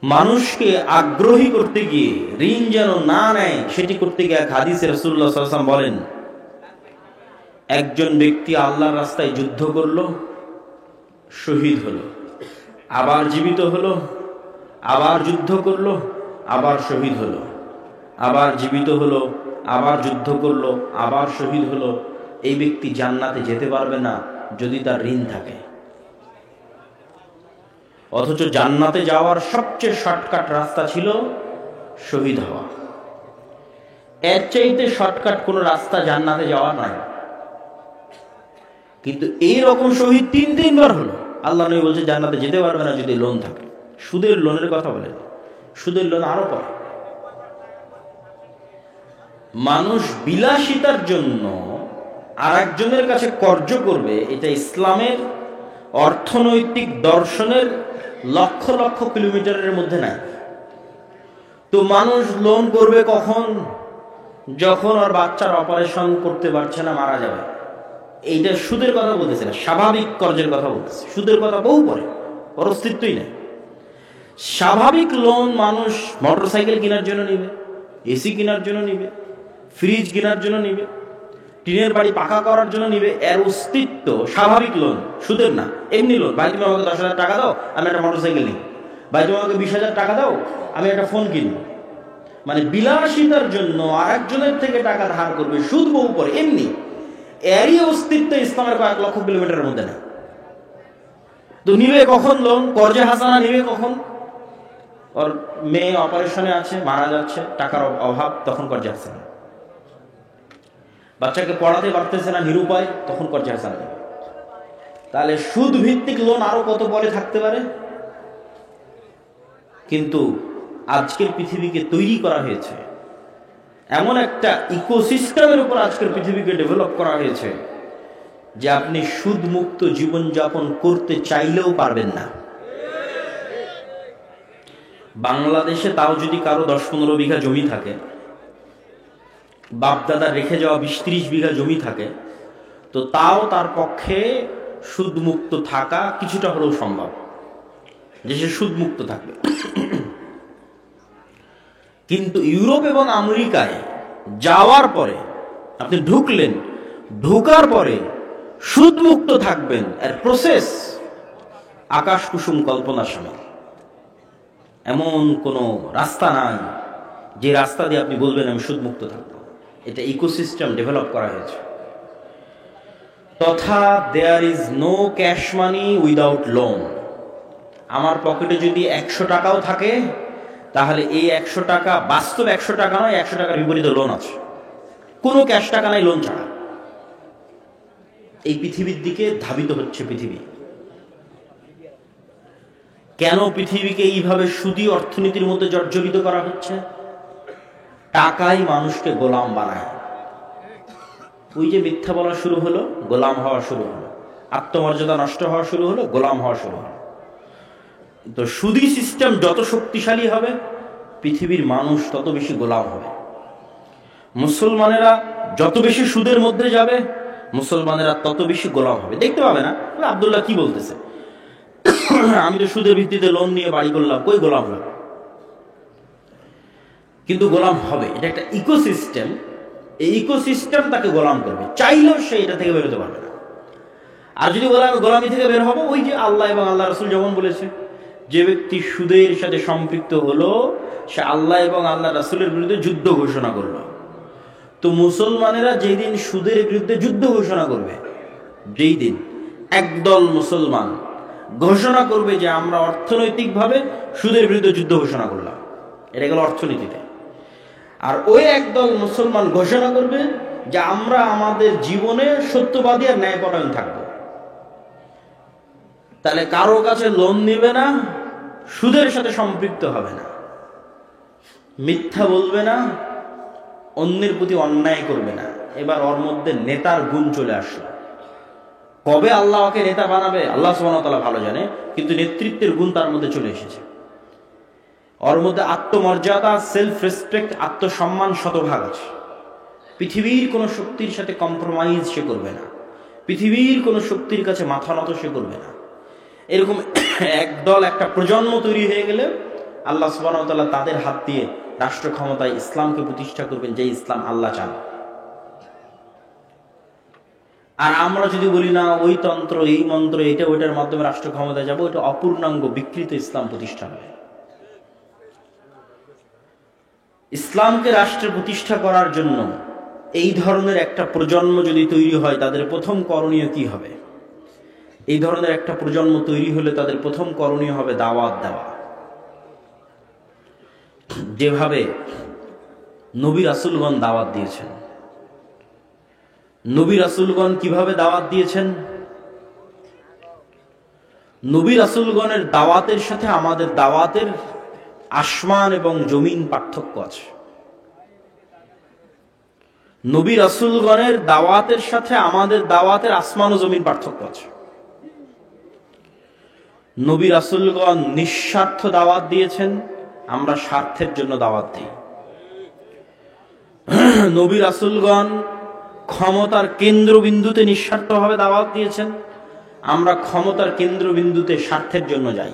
মানুষকে আগ্রহী করতে গিয়ে, ঋণ যেন না নেয় সেটি করতে গিয়ে এক হাদিসে রাসূলুল্লাহ সাল্লাল্লাহু আলাইহি ওয়াসাল্লাম বলেন, একজন ব্যক্তি আল্লাহর রাস্তায় যুদ্ধ করলো, শহীদ হলো, আবার জীবিত হলো, আবার যুদ্ধ করলো, আবার শহীদ হলো, আবার জীবিত হলো, আবার যুদ্ধ করলো, আবার শহীদ হলো। এই ব্যক্তি জান্নাতে যেতে পারবে না যদি তার ঋণ থাকে। অথচ জান্নাতে যাওয়ার সবচেয়ে শর্টকাট রাস্তা ছিল শহীদ হওয়া। এর চাইতে শর্টকাট কোনো রাস্তা জান্নাতে যাওয়া নাই। কিন্তু এই রকম শহীদ তিনবার হলো। আল্লাহ নবী বলছে জান্নাতে যেতে পারবে না যদি লোন থাকে। সুদের লোনের কথা বলেন, সুদের লোন আরো পরে। মানুষ বিলাসিতার জন্য আর একজনের কাছে কর্জ করবে, এটা ইসলামের অর্থনৈতিক দর্শনের লক্ষ লক্ষ কিলোমিটারের মধ্যে নাই। তো মানুষ লোন করবে কখন? যখন ওর বাচ্চার অপারেশন করতে পারছে না, মারা যাবে। এইটা সুদের কথা বলতেছে না, স্বাভাবিক কর্জের কথা বলতেছে। সুদের কথা বহু পরে, ওর অস্তিত্বই নেই। স্বাভাবিক লোন মানুষ মোটরসাইকেল কেনার জন্য নিবে, এসি কেনার জন্য নিবে, ফ্রিজ কেনার জন্য নিবে, টিনের বাড়ি পাকা করার জন্য নিবে। এর অস্তিত্ব স্বাভাবিক লোন, সুদের না। এমনি লোন, ভাই তুমি আমাকে 10,000 টাকা দাও, আমি একটা মোটরসাইকেল নিই। ভাই তুমি আমাকে 20,000 টাকা দাও, আমি একটা ফোন কিনবো। মানে বিলাসিতার জন্য আরেকজনের থেকে টাকা ধার করবে, সুদ বহু পরে। এমনি এরই অস্তিত্ব ইসলামের কয়েক লক্ষ কিলোমিটারের মধ্যে না। তো নিবে কখন লোন? কর্জে হাসানা নিবে কখন? ওর মেয়ে অপারেশনে আছে, মারা যাচ্ছে, টাকার অভাব, তখন কর্জে হাসানা। বাচ্চাকে পড়াতে পারতেছে না, নিরুপায়, তখন কর্জে হাসানা নেবে। তাহলে সুদ ভিত্তিক লোন আরো কত পরে থাকতে পারে। কিন্তু আজকের পৃথিবীকে তৈরি করা হয়েছে, এমন একটা ইকোসিস্টেমের উপর আজকের পৃথিবীকে ডেভেলপ করা হয়েছে যে আপনি সুদ মুক্ত জীবনযাপন করতে চাইলেও পারবেন না। বাংলাদেশে তাও যদি কারো 10-15 বিঘা জমি থাকে, বাপদাদা রেখে যাওয়া 20-30 বিঘা জমি থাকে, তো তাও তার পক্ষে সুদ মুক্ত থাকা কিছুটা হলেও সম্ভব, যে সে সুদ মুক্ত থাকবে। কিন্তু ইউরোপ এবং আমেরিকায় যাওয়ার পরে আপনি ঢুকলেন, ঢোকার পরে সুদ মুক্ত থাকবেন, এর প্রসেস আকাশ কুসুম কল্পনার সমান। এমন কোনো রাস্তা নাই যে রাস্তা দিয়ে আপনি বলবেন আমি সুদ মুক্ত থাকবো। এটা ইকোসিস্টেম ডেভেলপ করা হয়েছে। তথা there is no cash money without loan. আমার পকেটে যদি 100 টাকাও থাকে, তাহলে এই 100 টাকা বাস্তব 100 টাকা নয়, 100 টাকার বিপরীতে লোন আছে। কোনো ক্যাশ টাকা নাই লোন ছাড়া। এই পৃথিবীর দিকে ধাবিত হচ্ছে পৃথিবী। কেন পৃথিবীকে এইভাবে সুদী অর্থনীতির মধ্যে জর্জরিত করা হচ্ছে? টাকাই মানুষকে গোলাম বানায়। ওই যে মিথ্যা বলা শুরু হলো, গোলাম হওয়া শুরু হলো, আত্মমর্যাদা নষ্ট হওয়া শুরু হলো, গোলাম হওয়া শুরু হলো। তো সুদী সিস্টেম যত শক্তিশালী হবে, পৃথিবীর মানুষ তত বেশি গোলাম হবে। মুসলমানেরা যত বেশি সুদের মধ্যে যাবে, মুসলমানেরা তত বেশি গোলাম হবে। দেখতে পাবে না আব্দুল্লাহ কি বলতেছে, আমি তো সুদের ভিত্তিতে লোন নিয়ে বাড়ি করলাম, কই গোলাম হলো? কিন্তু গোলাম হবে। এটা একটা ইকোসিস্টেম, এই ইকোসিস্টেম তাকে গোলাম করবে, চাইলেও সে এটা থেকে বেরোতে পারবে না। আর যদি বলে আমি গোলামি থেকে বের হবো, ওই যে আল্লাহ এবং আল্লাহ রসুল যেমন বলেছে, যে ব্যক্তি সুদের সাথে সম্পৃক্ত হলো সে আল্লাহ এবং আল্লাহ রাসূলের বিরুদ্ধে যুদ্ধ ঘোষণা করলো। তো মুসলমানেরা যেই দিন সুদের বিরুদ্ধে যুদ্ধ ঘোষণা করবে, যেই দিন একদল মুসলমান ঘোষণা করবে যে আমরা অর্থনৈতিকভাবে সুদের বিরুদ্ধে যুদ্ধ ঘোষণা করলাম, এটা গেল অর্থনীতিতে। আর ওই একদল মুসলমান ঘোষণা করবে যে আমরা আমাদের জীবনে সত্যবাদী আর ন্যায়পরায়ণ থাকবো। তাহলে কারো কাছে লোন নিবে না, সুদের সাথে সম্পৃক্ত হবে না, মিথ্যা বলবে না, অন্যের প্রতি অন্যায় করবে না। এবার ওর মধ্যে নেতার গুণ চলে আসলো। কবে আল্লাহ ওকে নেতা বানাবে আল্লাহ সুবহানাহু ওয়া তাআলা ভালো জানে, কিন্তু নেতৃত্বের গুণ তার মধ্যে চলে এসেছে। ওর মধ্যে আত্মমর্যাদা, সেলফ রেসপেক্ট, আত্মসম্মান শতভাগ আছে। পৃথিবীর কোনো শক্তির সাথে কম্প্রোমাইজ সে করবে না, পৃথিবীর কোনো শক্তির কাছে মাথা নত সে করবে না। এরকম একদল, একটা প্রজন্ম তৈরি হয়ে গেলে আল্লাহ সুবহানাহু ওয়া তাআলা তাদের হাত দিয়ে রাষ্ট্র ক্ষমতায় ইসলামকে প্রতিষ্ঠা করবেন, যে ইসলাম আল্লাহ চান। আর আমরা যদি বলি না ওই তন্ত্র, এই মন্ত্র, এটা ওইটার মাধ্যমে রাষ্ট্র ক্ষমতায় যাবো, এটা অপূর্ণাঙ্গ বিকৃত ইসলাম প্রতিষ্ঠা হবে। ইসলামকে রাষ্ট্রে প্রতিষ্ঠা করার জন্য এই ধরনের একটা প্রজন্ম যদি তৈরি হয়, তাদের প্রথম করণীয় কি হবে? এই ধরনের একটা প্রজন্ম তৈরি হলে তাদের প্রথম করণীয় হবে দাওয়াত দেওয়া। যেভাবে নবী রাসূলগণ দাওয়াত দিয়েছেন। নবী রাসূলগণ কিভাবে দাওয়াত দিয়েছেন? নবী রাসূলগণের দাওয়াতের সাথে আমাদের দাওয়াতের আসমান এবং জমিন পার্থক্য আছে। নবী রাসূলগণের দাওয়াতের সাথে আমাদের দাওয়াতের আসমান ও জমিন পার্থক্য আছে। নবী রাসূলগণ নিঃস্বার্থ দাওয়াত দিয়েছেন, আমরা স্বার্থের জন্য দাওয়াত দিই। নবী রাসূলগণ ক্ষমতার কেন্দ্রবিন্দুতে নিঃস্বার্থভাবে দাওয়াত দিয়েছেন, আমরা ক্ষমতার কেন্দ্রবিন্দুতে স্বার্থের জন্য যাই।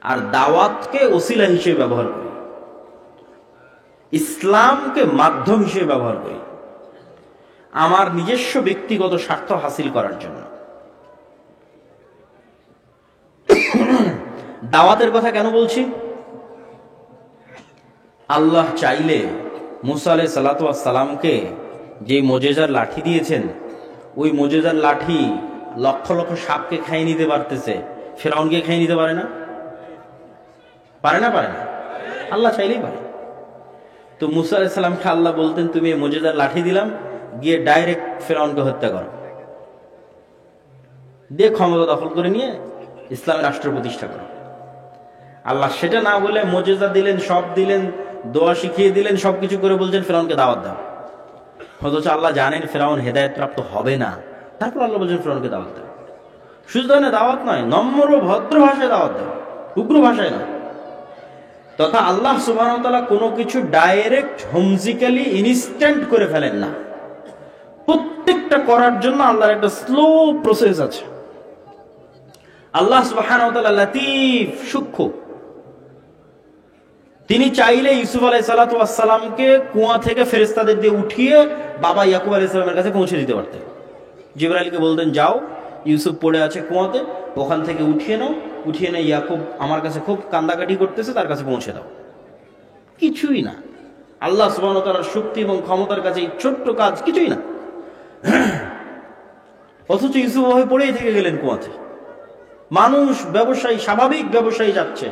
আর দাওয়াতকে ওসিলা হিসেবে ব্যবহার করি, ইসলামকে মাধ্যম হিসেবে ব্যবহার করি আমার নিজস্ব ব্যক্তিগত স্বার্থ হাসিল করার জন্য। দাওয়াতের কথা কেন বলছি? আল্লাহ চাইলে মুসা আলাইহিস সালাতু ওয়াস সালামকে যে মুজিজার লাঠি দিয়েছেন, ওই মুজিজার লাঠি লক্ষ লক্ষ সাপকে খাইয়ে নিতে পারতেছে, ফেরাউনকে খাইয়ে নিতে পারে না? পারে না? পারে না? আল্লাহ চাইলেই পারে। তো মুসা আলাইহিস সালামকে আল্লাহ বলতেন, তুমি এই মুজিজার লাঠি দিলাম, গিয়ে ডাইরেক্ট ফেরাউনকে হত্যা করো, দিয়ে ক্ষমতা দখল করে নিয়ে ইসলামের রাষ্ট্র প্রতিষ্ঠা করো। আল্লাহ সেটা না বলে মুজিজা দিলেন, সব দিলেন, দোয়া শিখিয়ে দিলেন, সবকিছু করে বলছেন ফেরাউনকে দাওয়াত দাও। অথচ আল্লাহ জানেন ফেরাউন হেদায়েত প্রাপ্ত হবে না, তারপর আল্লাহ বলছেন ফেরাউনকে দাওয়াত দাও। শুধু দাওয়াত নয়, নম্র ভদ্র ভাষায় দাওয়াত দাও, উগ্র ভাষায় না। তথা আল্লাহ সুবহানাহু ওয়া তাআলা কোনো কিছু ডাইরেক্ট হোমজিক্যালি ইনস্ট্যান্ট করে ফেলেন না। প্রত্যেকটা করার জন্য আল্লাহর একটা স্লো প্রসেস আছে। আল্লাহ সুবহানাহু ওয়া তাআলা লতীফ, সূক্ষ্ম। তিনি চাইলে ইউসুফ আলাইহিস সালাতু ওয়াস সালামকে কুয়া থেকে ফেরেশতাদের দিয়ে উঠিয়ে বাবা ইয়াকুব আলাইহিস সালামের কাছে পৌঁছে দিতে পারতেন। জিবরাইলকে বলতেন, যাও, ইউসুফ পড়ে আছে কুয়াতে, ওখান থেকে উঠিয়ে নাও, উঠিয়ে নিয়ে ইয়াকুব আমার কাছে খুব কান্দাকাটি করতেছে, তার কাছে পৌঁছে দাও। কিছুই না। আল্লাহ সুবহানাহু ওয়া তাআলার শক্তি এবং ক্ষমতার কাছে এই ছোট্ট কাজ কিছুই না। অথচ ইউসুফ ওভাবে পড়েই থেকে গেলেন কুয়াতে। মানুষ, ব্যবসায়ী, স্বাভাবিক ব্যবসায়ী যাচ্ছে,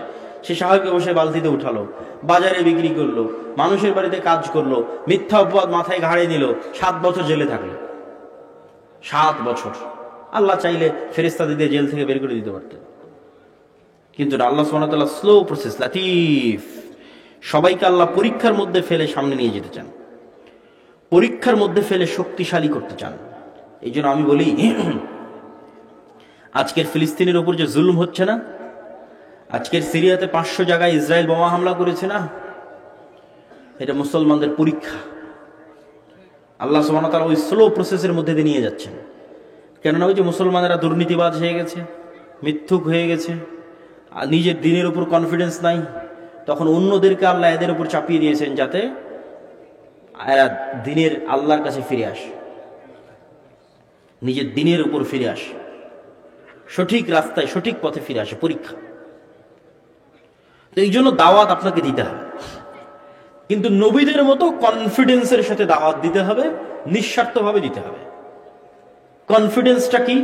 সে স্বাভাবিক ব্যবসায়ী বালতিতে উঠালো, বাজারে বিক্রি করলো, মানুষের বাড়িতে কাজ করলো, মিথ্যা অপবাদ মাথায় ঘাড়ে নিল, 7 বছর জেলে থাকলো। 7 বছর। আল্লাহ চাইলে ফেরেশতাদের দিয়ে জেল থেকে বের করে দিতে পারতেন, কিন্তু আল্লাহ সুবহানাহু ওয়া তাআলা স্লো প্রসেস, লতীফ, সবাইকে আল্লাহ পরীক্ষার মধ্যে ফেলে সামনে নিয়ে যেতে চান, পরীক্ষার মধ্যে ফেলে শক্তিশালী করতে চান। এই জন্য আমি বলি, আজকের ফিলিস্তিনের উপর যে জুলুম হচ্ছে না, আজকের সিরিয়াতে 500 জায়গায় ইসরায়েল বোমা হামলা করেছে না, এটা মুসলমানদের পরীক্ষা। আল্লাহ সুবহানাহু ওয়া তাআলা ওই স্লো প্রসেসের মধ্যে দিয়ে নিয়ে যাচ্ছেন। কেননা ওই যে মুসলমানেরা দুর্নীতিবাজ হয়ে গেছে, মিথ্যুক হয়ে গেছে, আর নিজের দিনের উপর কনফিডেন্স নাই, তখন অন্যদেরকে আল্লাহ এদের উপর চাপিয়ে দিয়েছেন যাতে এরা দিনের আল্লাহর কাছে ফিরে আসে, নিজের দিনের উপর ফিরে আসে, সঠিক রাস্তায় সঠিক পথে ফিরে আসে। পরীক্ষা। তো এই জন্য দাওয়াত আপনাকে দিতে হবে, কিন্তু নবীদের মতো কনফিডেন্সের সাথে দাওয়াত দিতে হবে, নিঃস্বার্থভাবে দিতে হবে। কনফিডেন্সটা কি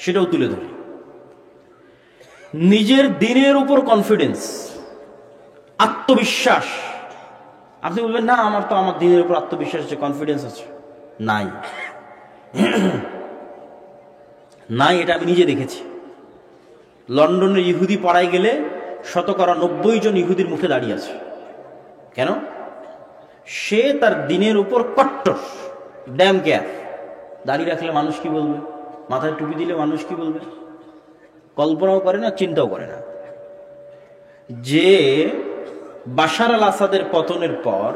সেটাও তুলে ধরি। নিজের দিনের উপর কনফিডেন্স, আত্মবিশ্বাস। আপনি বলবেন না আমার তো আমার দিনের উপর আত্মবিশ্বাস আছে, কনফিডেন্স আছে। নাই নাই, এটা আমি নিজে দেখেছি। লন্ডনের ইহুদি পাড়ায় গেলে 90% জন ইহুদির মুখে দাঁড়িয়ে আছে। কেন? সে তার দিনের উপর কট্টর, ড্যাম কেয়ার। দাঁড়িয়ে রাখলে মানুষ কি বলবে, মাথায় টুপি দিলে মানুষ কি বলবে, কল্পনাও করে না, চিন্তাও করে না। যে বাশার আল আসাদের পতনের পর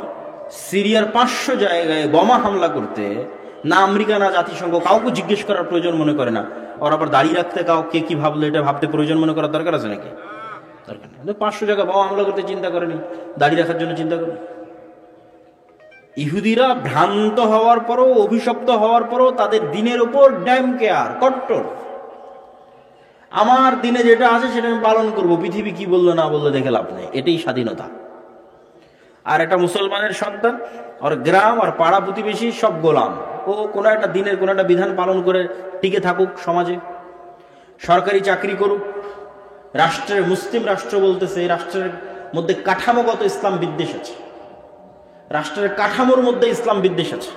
সিরিয়ার 500 জায়গায় বোমা হামলা করতে না আমেরিকা না জাতিসংঘ কাউকে জিজ্ঞেস করার প্রয়োজন মনে করে না, ওর আবার দাঁড়িয়ে রাখতে কাউকে কি ভাবলো এটা ভাবতে প্রয়োজন মনে করার দরকার আছে নাকি? দরকার নেই। 500 জায়গায় বোমা হামলা করতে চিন্তা করেনি, দাঁড়িয়ে রাখার জন্য চিন্তা করে। ইহুদিরা ভ্রান্ত হওয়ার পরও, অভিশপ্ত হওয়ার পরও তাদের দিনের উপর ড্যাম কেয়ার, কট্টর। আমার দিনে যেটা আছে সেটা আমি পালন করবো, পৃথিবী কি বললো না বললো দেখে লাভ নেই, এটাই স্বাধীনতা। আর একটা মুসলমানের সন্তান, আর গ্রাম আর পাড়া প্রতিবেশী সব গোলাম। ও কোনো একটা দিনের কোনো একটা বিধান পালন করে টিকে থাকুক সমাজে, সরকারি চাকরি করুক, রাষ্ট্রের, মুসলিম রাষ্ট্র বলতেছে, এই রাষ্ট্রের মধ্যে কাঠামোগত ইসলাম বিদ্বেষ আছে, রাষ্ট্রের কাঠামোর মধ্যে ইসলাম বিদ্বেষ আছে,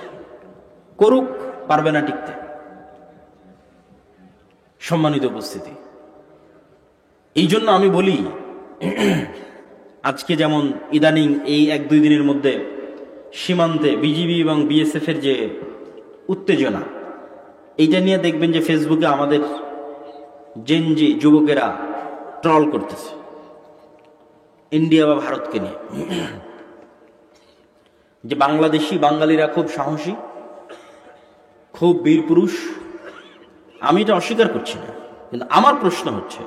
করুক, পারবে না টিকতে। সম্মানিত উপস্থিতি, এই জন্য আমি বলি, আজকে যেমন ইদানিং এই 1-2 দিনের মধ্যে সীমান্তে বিজিবি এবং বিএসএফ এর যে উত্তেজনা, এইটা নিয়ে দেখবেন যে ফেসবুকে আমাদের জেনজি যুবকেরা ট্রল করতেছে ইন্ডিয়া বা ভারতকে নিয়ে, যে বাংলাদেশি বাঙালিরা খুব সাহসী, খুব বীর পুরুষ। আমি এটা অস্বীকার করছি না, কিন্তু আমার প্রশ্ন হচ্ছে,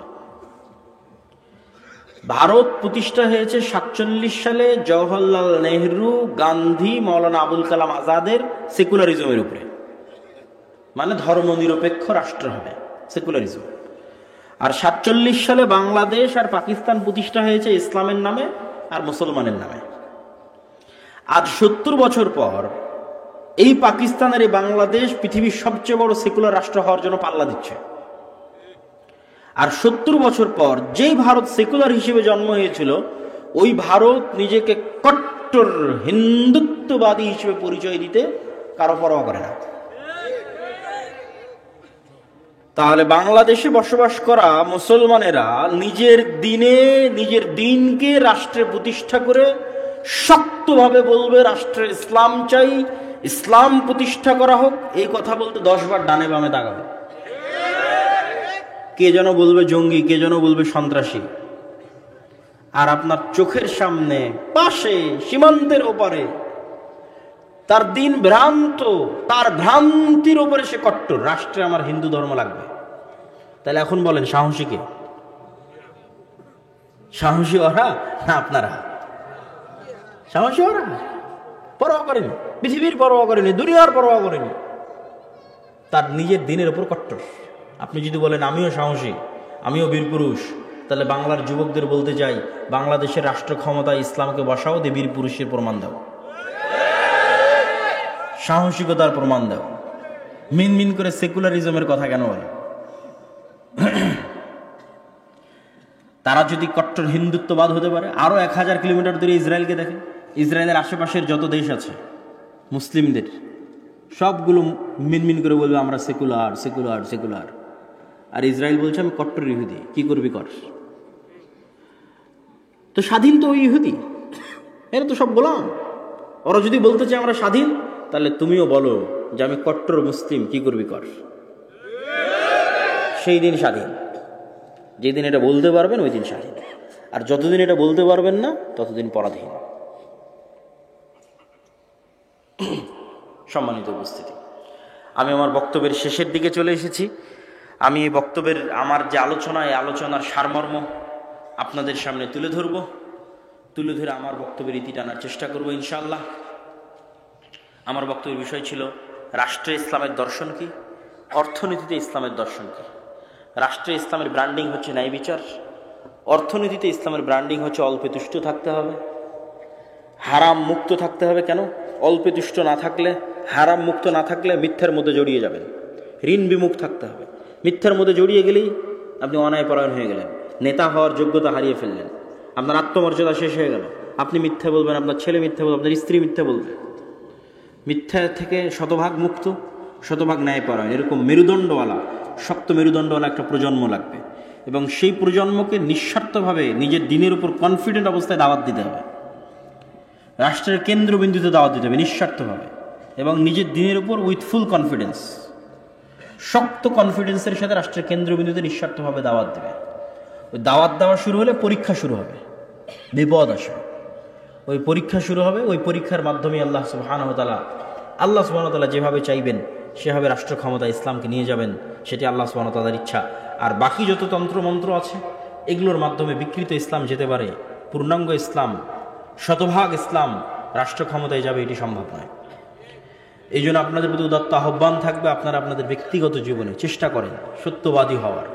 ভারত প্রতিষ্ঠা হয়েছে 47 সালে জওহরলাল নেহরু, গান্ধী, মৌলানা আবুল কালাম আজাদের সেকুলারিজমের উপরে, মানে ধর্মনিরপেক্ষ রাষ্ট্র হবে, সেকুলারিজম। আর 47 সালে বাংলাদেশ আর পাকিস্তান প্রতিষ্ঠা হয়েছে ইসলামের নামে আর মুসলমানের নামে। আজ 70 বছর পর এই পাকিস্তানের এই বাংলাদেশ পৃথিবীর সবচেয়ে বড় সেকুলার রাষ্ট্র হওয়ার জন্য পাল্লা দিচ্ছে। আর 70 বছর পর যেই ভারত সেকুলার হিসেবে জন্ম হয়েছিল, ওই ভারত নিজেকে কট্টর হিন্দুত্ববাদী হিসেবে পরিচয় দিতে কারো পরোয়া করে না। তাহলে বাংলাদেশে বসবাস করা মুসলমানেরা নিজের দিনে, নিজের দিনকে রাষ্ট্রে প্রতিষ্ঠা করে শক্তভাবে বলবে রাষ্ট্রে ইসলাম চাই, ইসলাম প্রতিষ্ঠা করা হোক। এই কথা বলতে 10 বার ডানে বামে তাকাবে। কে যেন বলবে জঙ্গি, কে যেন বলবে সন্ত্রাসী, আর আপনার চোখের সামনে, পাশে, সীমান্তের ওপারে তার দিন ভ্রান্ত, তার ভ্রান্তির উপরে সে কট্টর, রাষ্ট্রে আমার হিন্দু ধর্ম লাগবে। তাহলে এখন বলেন সাহসী কে? সাহসী ওরা না আপনারা? সাহসী ওরা পরোয়া করেনি, পৃথিবীর পরোয়া করেনি, দুনিয়ার পরোয়া করেনি, তার নিজের দিনের উপর কট্টর। আপনি যদি বলেন আমিও সাহসী, আমিও বীরপুরুষ, তাহলে বাংলার যুবকদের বলতে চাই, বাংলাদেশের রাষ্ট্র ক্ষমতায় ইসলামকে বসাও, দিয়ে বীরপুরুষের প্রমাণ দাও, সাহসিকতার প্রমাণ দাও। মিনমিন করে সেকুলারিজমের কথা কেন বলে? তারা যদি কট্টর হিন্দুত্ববাদ হতে পারে, আরো 1000 কিলোমিটার দূরে ইসরায়েলকে দেখেন, ইসরায়েলের আশেপাশের যত দেশ আছে মুসলিমদের, সবগুলো মিনমিন করে বলবে আমরা সেকুলার, সেকুলার, সেকুলার। আর ইসরায়েল বলছে আমি কট্টর ইহুদি, কি করবি কর। তো স্বাধীন তো ওই ইহুদি, এরা তো সব গোলাম। ওরা যদি বলতে চায় আমরা স্বাধীন, তাহলে তুমিও বলো যে আমি কট্টর মুসলিম, কি করবি কর। সেই দিন স্বাধীন, যেদিন এটা বলতে পারবেন ওই দিন স্বাধীন, আর যতদিন এটা বলতে পারবেন না ততদিন পরাধীন। সম্মানিত উপস্থিতি, আমি আমার বক্তব্যের শেষের দিকে চলে এসেছি। আমি এই বক্তব্যের আমার যে আলোচনা, এই আলোচনার সারমর্ম আপনাদের সামনে তুলে ধরে আমার বক্তব্যের ইতি টানার চেষ্টা করব ইনশাআল্লাহ। আমার বক্তব্যের বিষয় ছিল রাষ্ট্রে ইসলামের দর্শন কি, অর্থনীতিতে ইসলামের দর্শন কি। রাষ্ট্রে ইসলামের ব্র্যান্ডিং হচ্ছে ন্যায় বিচার, অর্থনীতিতে ইসলামের ব্র্যান্ডিং হচ্ছে অল্পে তুষ্ট থাকতে হবে, হারাম মুক্ত থাকতে হবে। কেন? অল্পে তুষ্ট না থাকলে, হারাম মুক্ত না থাকলে মিথ্যার মধ্যে জড়িয়ে যাবেন। ঋণ বিমুখ থাকতে হবে। মিথ্যার মধ্যে জড়িয়ে গেলেই আপনি অন্যায়পরায়ণ হয়ে গেলেন, নেতা হওয়ার যোগ্যতা হারিয়ে ফেললেন, আপনার আত্মমর্যাদা শেষ হয়ে গেল। আপনি মিথ্যা বলবেন, আপনার ছেলে মিথ্যা বলবে, আপনার স্ত্রী মিথ্যা বলবে। মিথ্যা থেকে শতভাগ মুক্ত, শতভাগ ন্যায়পরায়ণ, এরকম মেরুদণ্ডওয়ালা, শক্ত মেরুদণ্ডওয়ালা একটা প্রজন্ম লাগবে। এবং সেই প্রজন্মকে নিঃস্বার্থভাবে নিজের দিনের উপর কনফিডেন্ট অবস্থায় দাওয়াত দিতে হবে, রাষ্ট্রের কেন্দ্রবিন্দুতে দাওয়াত দিতে হবে নিঃস্বার্থভাবে, এবং নিজের দিনের উপর উইথ ফুল কনফিডেন্স, শক্ত কনফিডেন্সের সাথে রাষ্ট্রের কেন্দ্রবিন্দুতে নিঃস্বার্থভাবে দাওয়াত দেবে। ওই দাওয়াত দেওয়া শুরু হলে পরীক্ষা শুরু হবে, বিপদ আসবে। ওই পরীক্ষা শুরু হবে, ওই পরীক্ষার মাধ্যমে আল্লাহ সুবহানাহু ওয়া তাআলা যেভাবে চাইবেন সেভাবে রাষ্ট্র ক্ষমতা ইসলামকে নিয়ে যাবেন, সেটি আল্লাহ সুবহানাহু ওয়া তাআলার ইচ্ছা। আর বাকি যত তন্ত্রমন্ত্র আছে এগুলোর মাধ্যমে বিকৃত ইসলাম যেতে পারে, পূর্ণাঙ্গ ইসলাম, শতভাগ ইসলাম রাষ্ট্র ক্ষমতায় যাবে, এটি সম্ভব নয়। এই জন্য আপনাদের প্রতি উদাত্ত আহ্বান থাকবে, আপনারা আপনাদের ব্যক্তিগত জীবনে চেষ্টা করেন সত্যবাদী হওয়ার,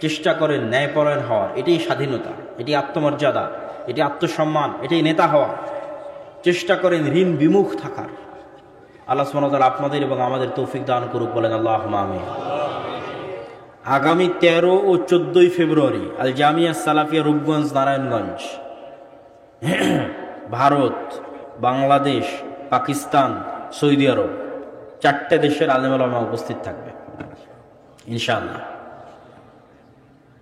চেষ্টা করেন ন্যায়পরায়ণ হওয়ার। এটাই স্বাধীনতা, এটি আত্মমর্যাদা, এটি আত্মসম্মান, এটাই নেতা হওয়া। চেষ্টা করেন ঋণ বিমুখ থাকার। আল্লাহ সুবহানাহু ওয়া তাআলা আপনাদের এবং আমাদের তৌফিক দান করুক, বলেন আল্লাহুম্মা আমিন। আগামী 13 ও 14 ফেব্রুয়ারি আল জামিয়া সালাফিয়া রূপগঞ্জ, নারায়ণগঞ্জ, ভারত, বাংলাদেশ, পাকিস্তান, সৌদি আরব, 4টে দেশের আলেম ওলামা উপস্থিত থাকবে ইনশাআল্লাহ।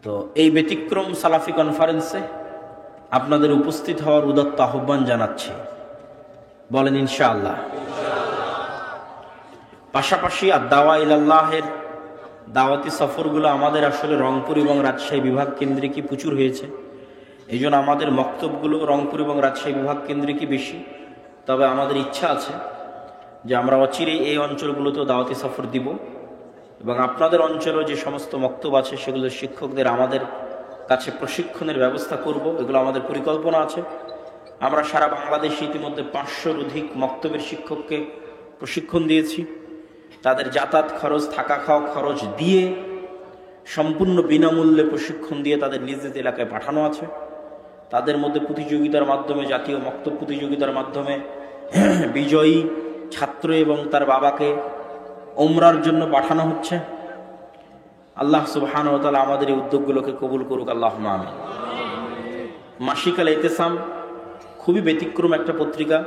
তো এই ব্যতিক্রম সালাফি কনফারেন্সে আপনাদের উপস্থিত হওয়ার উদাত্ত আহ্বান জানাচ্ছি, বলেন ইনশাআল্লাহ। পাশাপাশি আদ-দাওয়া ইলাল্লাহের দাওয়াতি সফরগুলো আমাদের আসলে রংপুর এবং রাজশাহী বিভাগ কেন্দ্রিকই প্রচুর হয়েছে। এই জন্য আমাদের বক্তব্যগুলো রংপুর এবং রাজশাহী বিভাগ কেন্দ্রিকই বেশি। তবে আমাদের ইচ্ছা আছে যে আমরা অচিরেই এই অঞ্চলগুলোতেও দাওয়াতি সফর দিব, এবং আপনাদের অঞ্চলেও যে সমস্ত বক্তব্য আছে সেগুলোর শিক্ষকদের আমাদের কাছে প্রশিক্ষণের ব্যবস্থা করব, এগুলো আমাদের পরিকল্পনা আছে। আমরা সারা বাংলাদেশে ইতিমধ্যে 500-র অধিক বক্তব্যের শিক্ষককে প্রশিক্ষণ দিয়েছি। তাদের যাতায়াত খরচ, থাকা খাওয়া খরচ দিয়ে সম্পূর্ণ বিনামূল্যে প্রশিক্ষণ দিয়ে তাদের নিজ নিজ এলাকায় পাঠানো আছে। তাদের মধ্যে প্রতিযোগিতার মাধ্যমে, জাতীয় বক্তব্য প্রতিযোগিতার মাধ্যমে বিজয়ী ছাত্র এবং তার বাবাকে ওমরার জন্য পাঠানো হচ্ছে। আল্লাহ সুবহানাহু ওয়া তাআলা আমাদের এই উদ্যোগগুলোকে কবুল করুক, আল্লাহুম্মা আমিন। মাসিক আল ইতিসাম খুবই ব্যতিক্রম একটা পত্রিকা।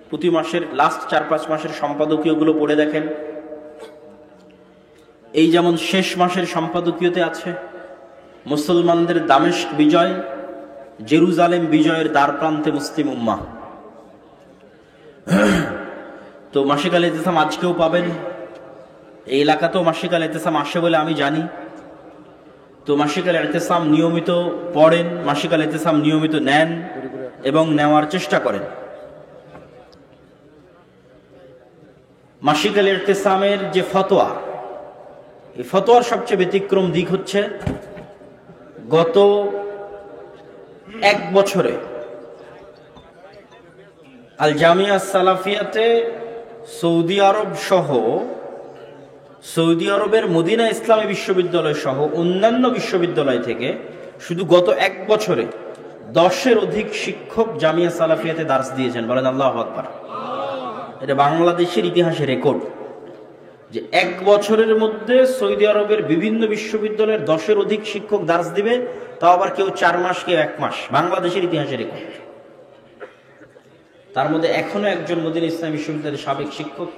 প্রতি মাসের লাস্ট 4-5 মাসের সম্পাদকীয়গুলো পড়ে দেখেন। এই যেমন শেষ মাসের সম্পাদকীয়তে আছে মুসলমানদের দামেস্ক বিজয়, জেরুজালেম বিজয়ের দ্বার প্রান্তে মুসলিম উম্মাহ। তো মাসিক আল ইতিসাম আজকেও পাবেন, এই এলাকাতেও মাসিক আল ইতিসাম আসে বলে আমি জানি। তো মাসিক আল ইতিসাম নিয়মিত পড়েন, মাসিক আল ইতিসাম নিয়মিত নেন এবং নেওয়ার চেষ্টা করেন। মাসিক আল ইতিসামের যে ফতোয়া, এই ফতোয়ার সবচেয়ে ব্যতিক্রম দিক হচ্ছে গত 1 বছরে আল জামিয়া সালাফিয়াতে সৌদি আরব সহ, সৌদি আরবের মদিনা ইসলামী বিশ্ববিদ্যালয় সহ অন্যান্য বিশ্ববিদ্যালয় থেকে শুধু গত 1 বছরে 10-এর অধিক শিক্ষক জামিয়া সালাফিয়াতে দার্স দিয়েছেন, বলেন আল্লাহু আকবার। এটা বাংলাদেশের ইতিহাসে রেকর্ড যে 1 বছরের মধ্যে সৌদি আরবের বিভিন্ন বিশ্ববিদ্যালয়ের 10-এর অধিক শিক্ষক দার্স দিবে, তাও আবার কেউ 4 মাস, কেউ 1 মাস। বাংলাদেশের ইতিহাসে রেকর্ড। তার মধ্যে এখনো একজন মদিনা ইসলামী বিশ্ববিদ্যালয়ের সাবেক শিক্ষক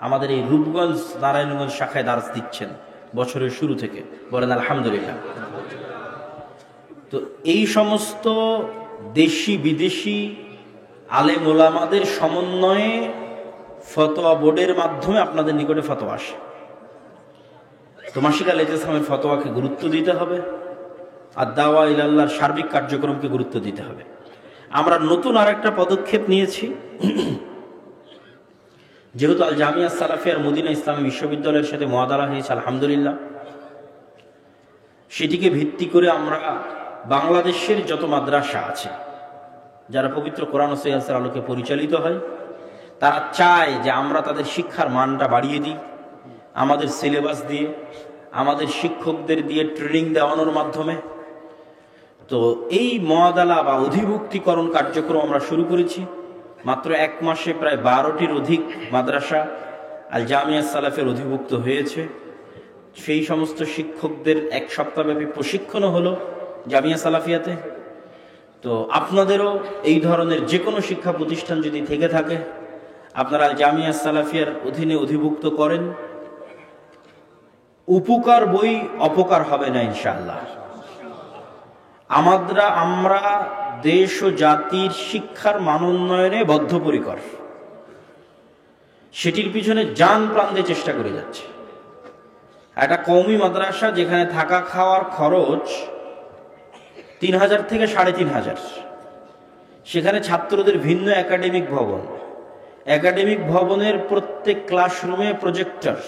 আমাদের এই রূপগঞ্জ, নারায়ণগঞ্জ শাখায় দার্স দিচ্ছেন বছরের শুরু থেকে, বলেন আলহামদুলিল্লাহ। তো এই সমস্ত দেশি বিদেশি আলেম ওলামাদের সমন্বয়ে ফতোয়া বোর্ডের মাধ্যমে আপনাদের নিকটে ফতোয়া আসে। তো মাসিক আল ইতিসামের ফতোয়াকে গুরুত্ব দিতে হবে, আর দাওয়া ইলাল্লাহর সার্বিক কার্যক্রমকে গুরুত্ব দিতে হবে। আমরা নতুন আর একটা পদক্ষেপ নিয়েছি, যেহেতু আল জামিয়া সালাফিয়া মদিনা ইসলামী বিশ্ববিদ্যালয়ের সাথে মুআদালা হয়েছে আলহামদুলিল্লাহ, সেটিকে ভিত্তি করে আমরা বাংলাদেশের যত মাদ্রাসা আছে যারা পবিত্র কোরআন ও সুন্নাহর আলোকে পরিচালিত হয়, তারা চায় যে আমরা তাদের শিক্ষার মানটা বাড়িয়ে দিই, আমাদের সিলেবাস দিয়ে, আমাদের শিক্ষকদের দিয়ে ট্রেনিং দেওয়ানোর মাধ্যমে। তো এই মুআদালা বা অধিভুক্তিকরণ কার্যক্রম আমরা শুরু করেছি। মাত্র 1 মাসে প্রায় 12টির অধিক মাদ্রাসা আল জামিয়া সালাফের অধিভুক্ত হয়েছে। সেই সমস্ত শিক্ষকদের 1 সপ্তাহব্যাপী প্রশিক্ষণও হলো জামিয়া সালাফিয়াতে। তো আপনাদেরও এই ধরনের যে কোনো শিক্ষা প্রতিষ্ঠান যদি থেকে থাকে, আপনারা আল জামিয়া সালাফিয়ার অধীনে অধিভুক্ত করেন, উপকার বই অপকার হবে না ইনশাআল্লাহ। আমরা দেশ ও জাতির শিক্ষার মানোন্নয়নে বদ্ধপরিকর, সেটির পিছনে জান প্রাণ দিয়ে চেষ্টা করে যাচ্ছে। একটা কওমি মাদ্রাসা যেখানে থাকা খাওয়ার খরচ 3000 থেকে 3500, সেখানে ছাত্রদের ভিন্ন একাডেমিক ভবন, একাডেমিক ভবনের প্রত্যেক ক্লাসরুমে প্রজেক্টর,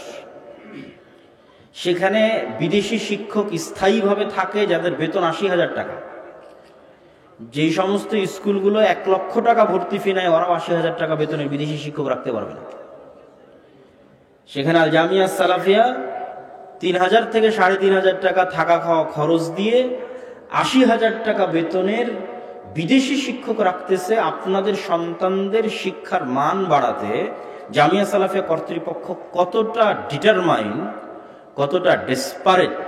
সেখানে বিদেশি শিক্ষক স্থায়ীভাবে থাকে যাদের বেতন 80,000 টাকা। যেই সমস্ত স্কুলগুলো 1 লক্ষ টাকা ভর্তি ফি নেয়, ওরাও 80,000 টাকা বেতনের বিদেশি শিক্ষক রাখতে পারবে না। সেখানে আল জামিয়া সালাফিয়া 3000 থেকে 3500 টাকা থাকা খাওয়া খরচ দিয়ে 80,000 টাকা বেতনের বিদেশি শিক্ষক রাখতেছে। আপনাদের সন্তানদের শিক্ষার মান বাড়াতে জামিয়া সালাফিয়া কর্তৃপক্ষ কতটা ডিটারমাইন, কতটা ডেসপারেট,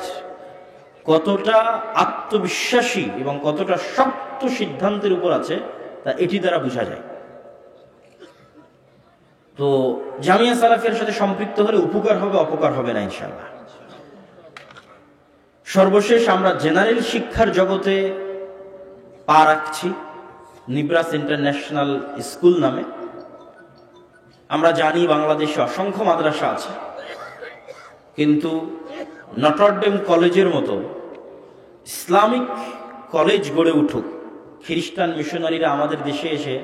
কতটা আত্মবিশ্বাসী এবং কতটা শক্ত সিদ্ধান্তের উপর আছে, তা এটি দ্বারা বোঝা যায়। তো জামিয়া সালাফিয়ার সাথে সম্পৃক্ত হলে উপকার হবে, অপকার হবে না ইনশাআল্লাহ। সর্বশেষ আমরা জেনারেল শিক্ষার জগতে পা রাখছি নিব্রাস ইন্টারন্যাশনাল স্কুল নামে। আমরা জানি বাংলাদেশে অসংখ্য মাদ্রাসা আছে, কিন্তু নটরডেম কলেজের মতো ইসলামিক কলেজ গড়ে উঠুক, খ্রিস্টান মিশনারিরা আমাদের দেশে এসে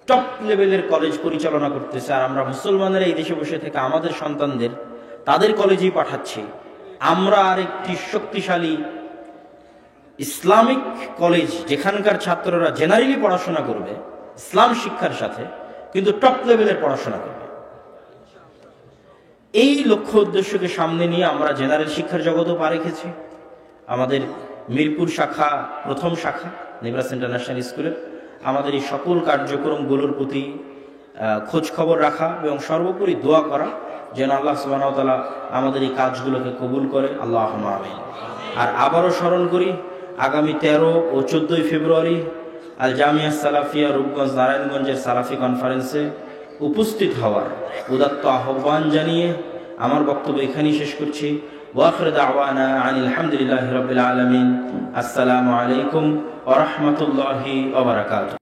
টপ লেভেলের কলেজ পরিচালনা করতেছে, আর আমরা মুসলমানেরা এই দেশে বসে থেকে আমাদের সন্তানদের তাদের কলেজেই পাঠাচ্ছি। আমরা আর একটি শক্তিশালী ইসলামিক কলেজ, যেখানকার ছাত্ররা জেনারেলি পড়াশোনা করবে ইসলাম শিক্ষার সাথে, কিন্তু টপ লেভেলের পড়াশোনা করবে, এই লক্ষ্য উদ্দেশ্যকে সামনে নিয়ে আমরা জেনারেল শিক্ষার জগতেও পা রেখেছি। আমাদের মিরপুর শাখা, প্রথম শাখা নিব্রাস ইন্টারন্যাশনাল স্কুলের আমাদের এই সকল কার্যক্রমগুলোর প্রতি খোঁজ খবর রাখা এবং সর্বোপরি দোয়া করা যেন আল্লাহ সুবহানাহু ওয়া তাআলা আমাদের এই কাজগুলোকে কবুল করে, আল্লাহুম্মা আমিন। আর আবারও স্মরণ করি, আগামী 13 ও 14 ফেব্রুয়ারি আল জামিয়া সালাফিয়া রূপগঞ্জ নারায়ণগঞ্জের সালাফি কনফারেন্সে উপস্থিত হওয়ার উদাত্ত আহ্বান জানিয়ে আমার বক্তব্য এখানেই শেষ করছি। ওয়া আখিরু দাওয়ানা আনিল হামদুলিল্লাহি রাব্বিল আলামিন। আসসালামু আলাইকুম ওয়া রাহমাতুল্লাহি ওয়া বারাকাতুহু।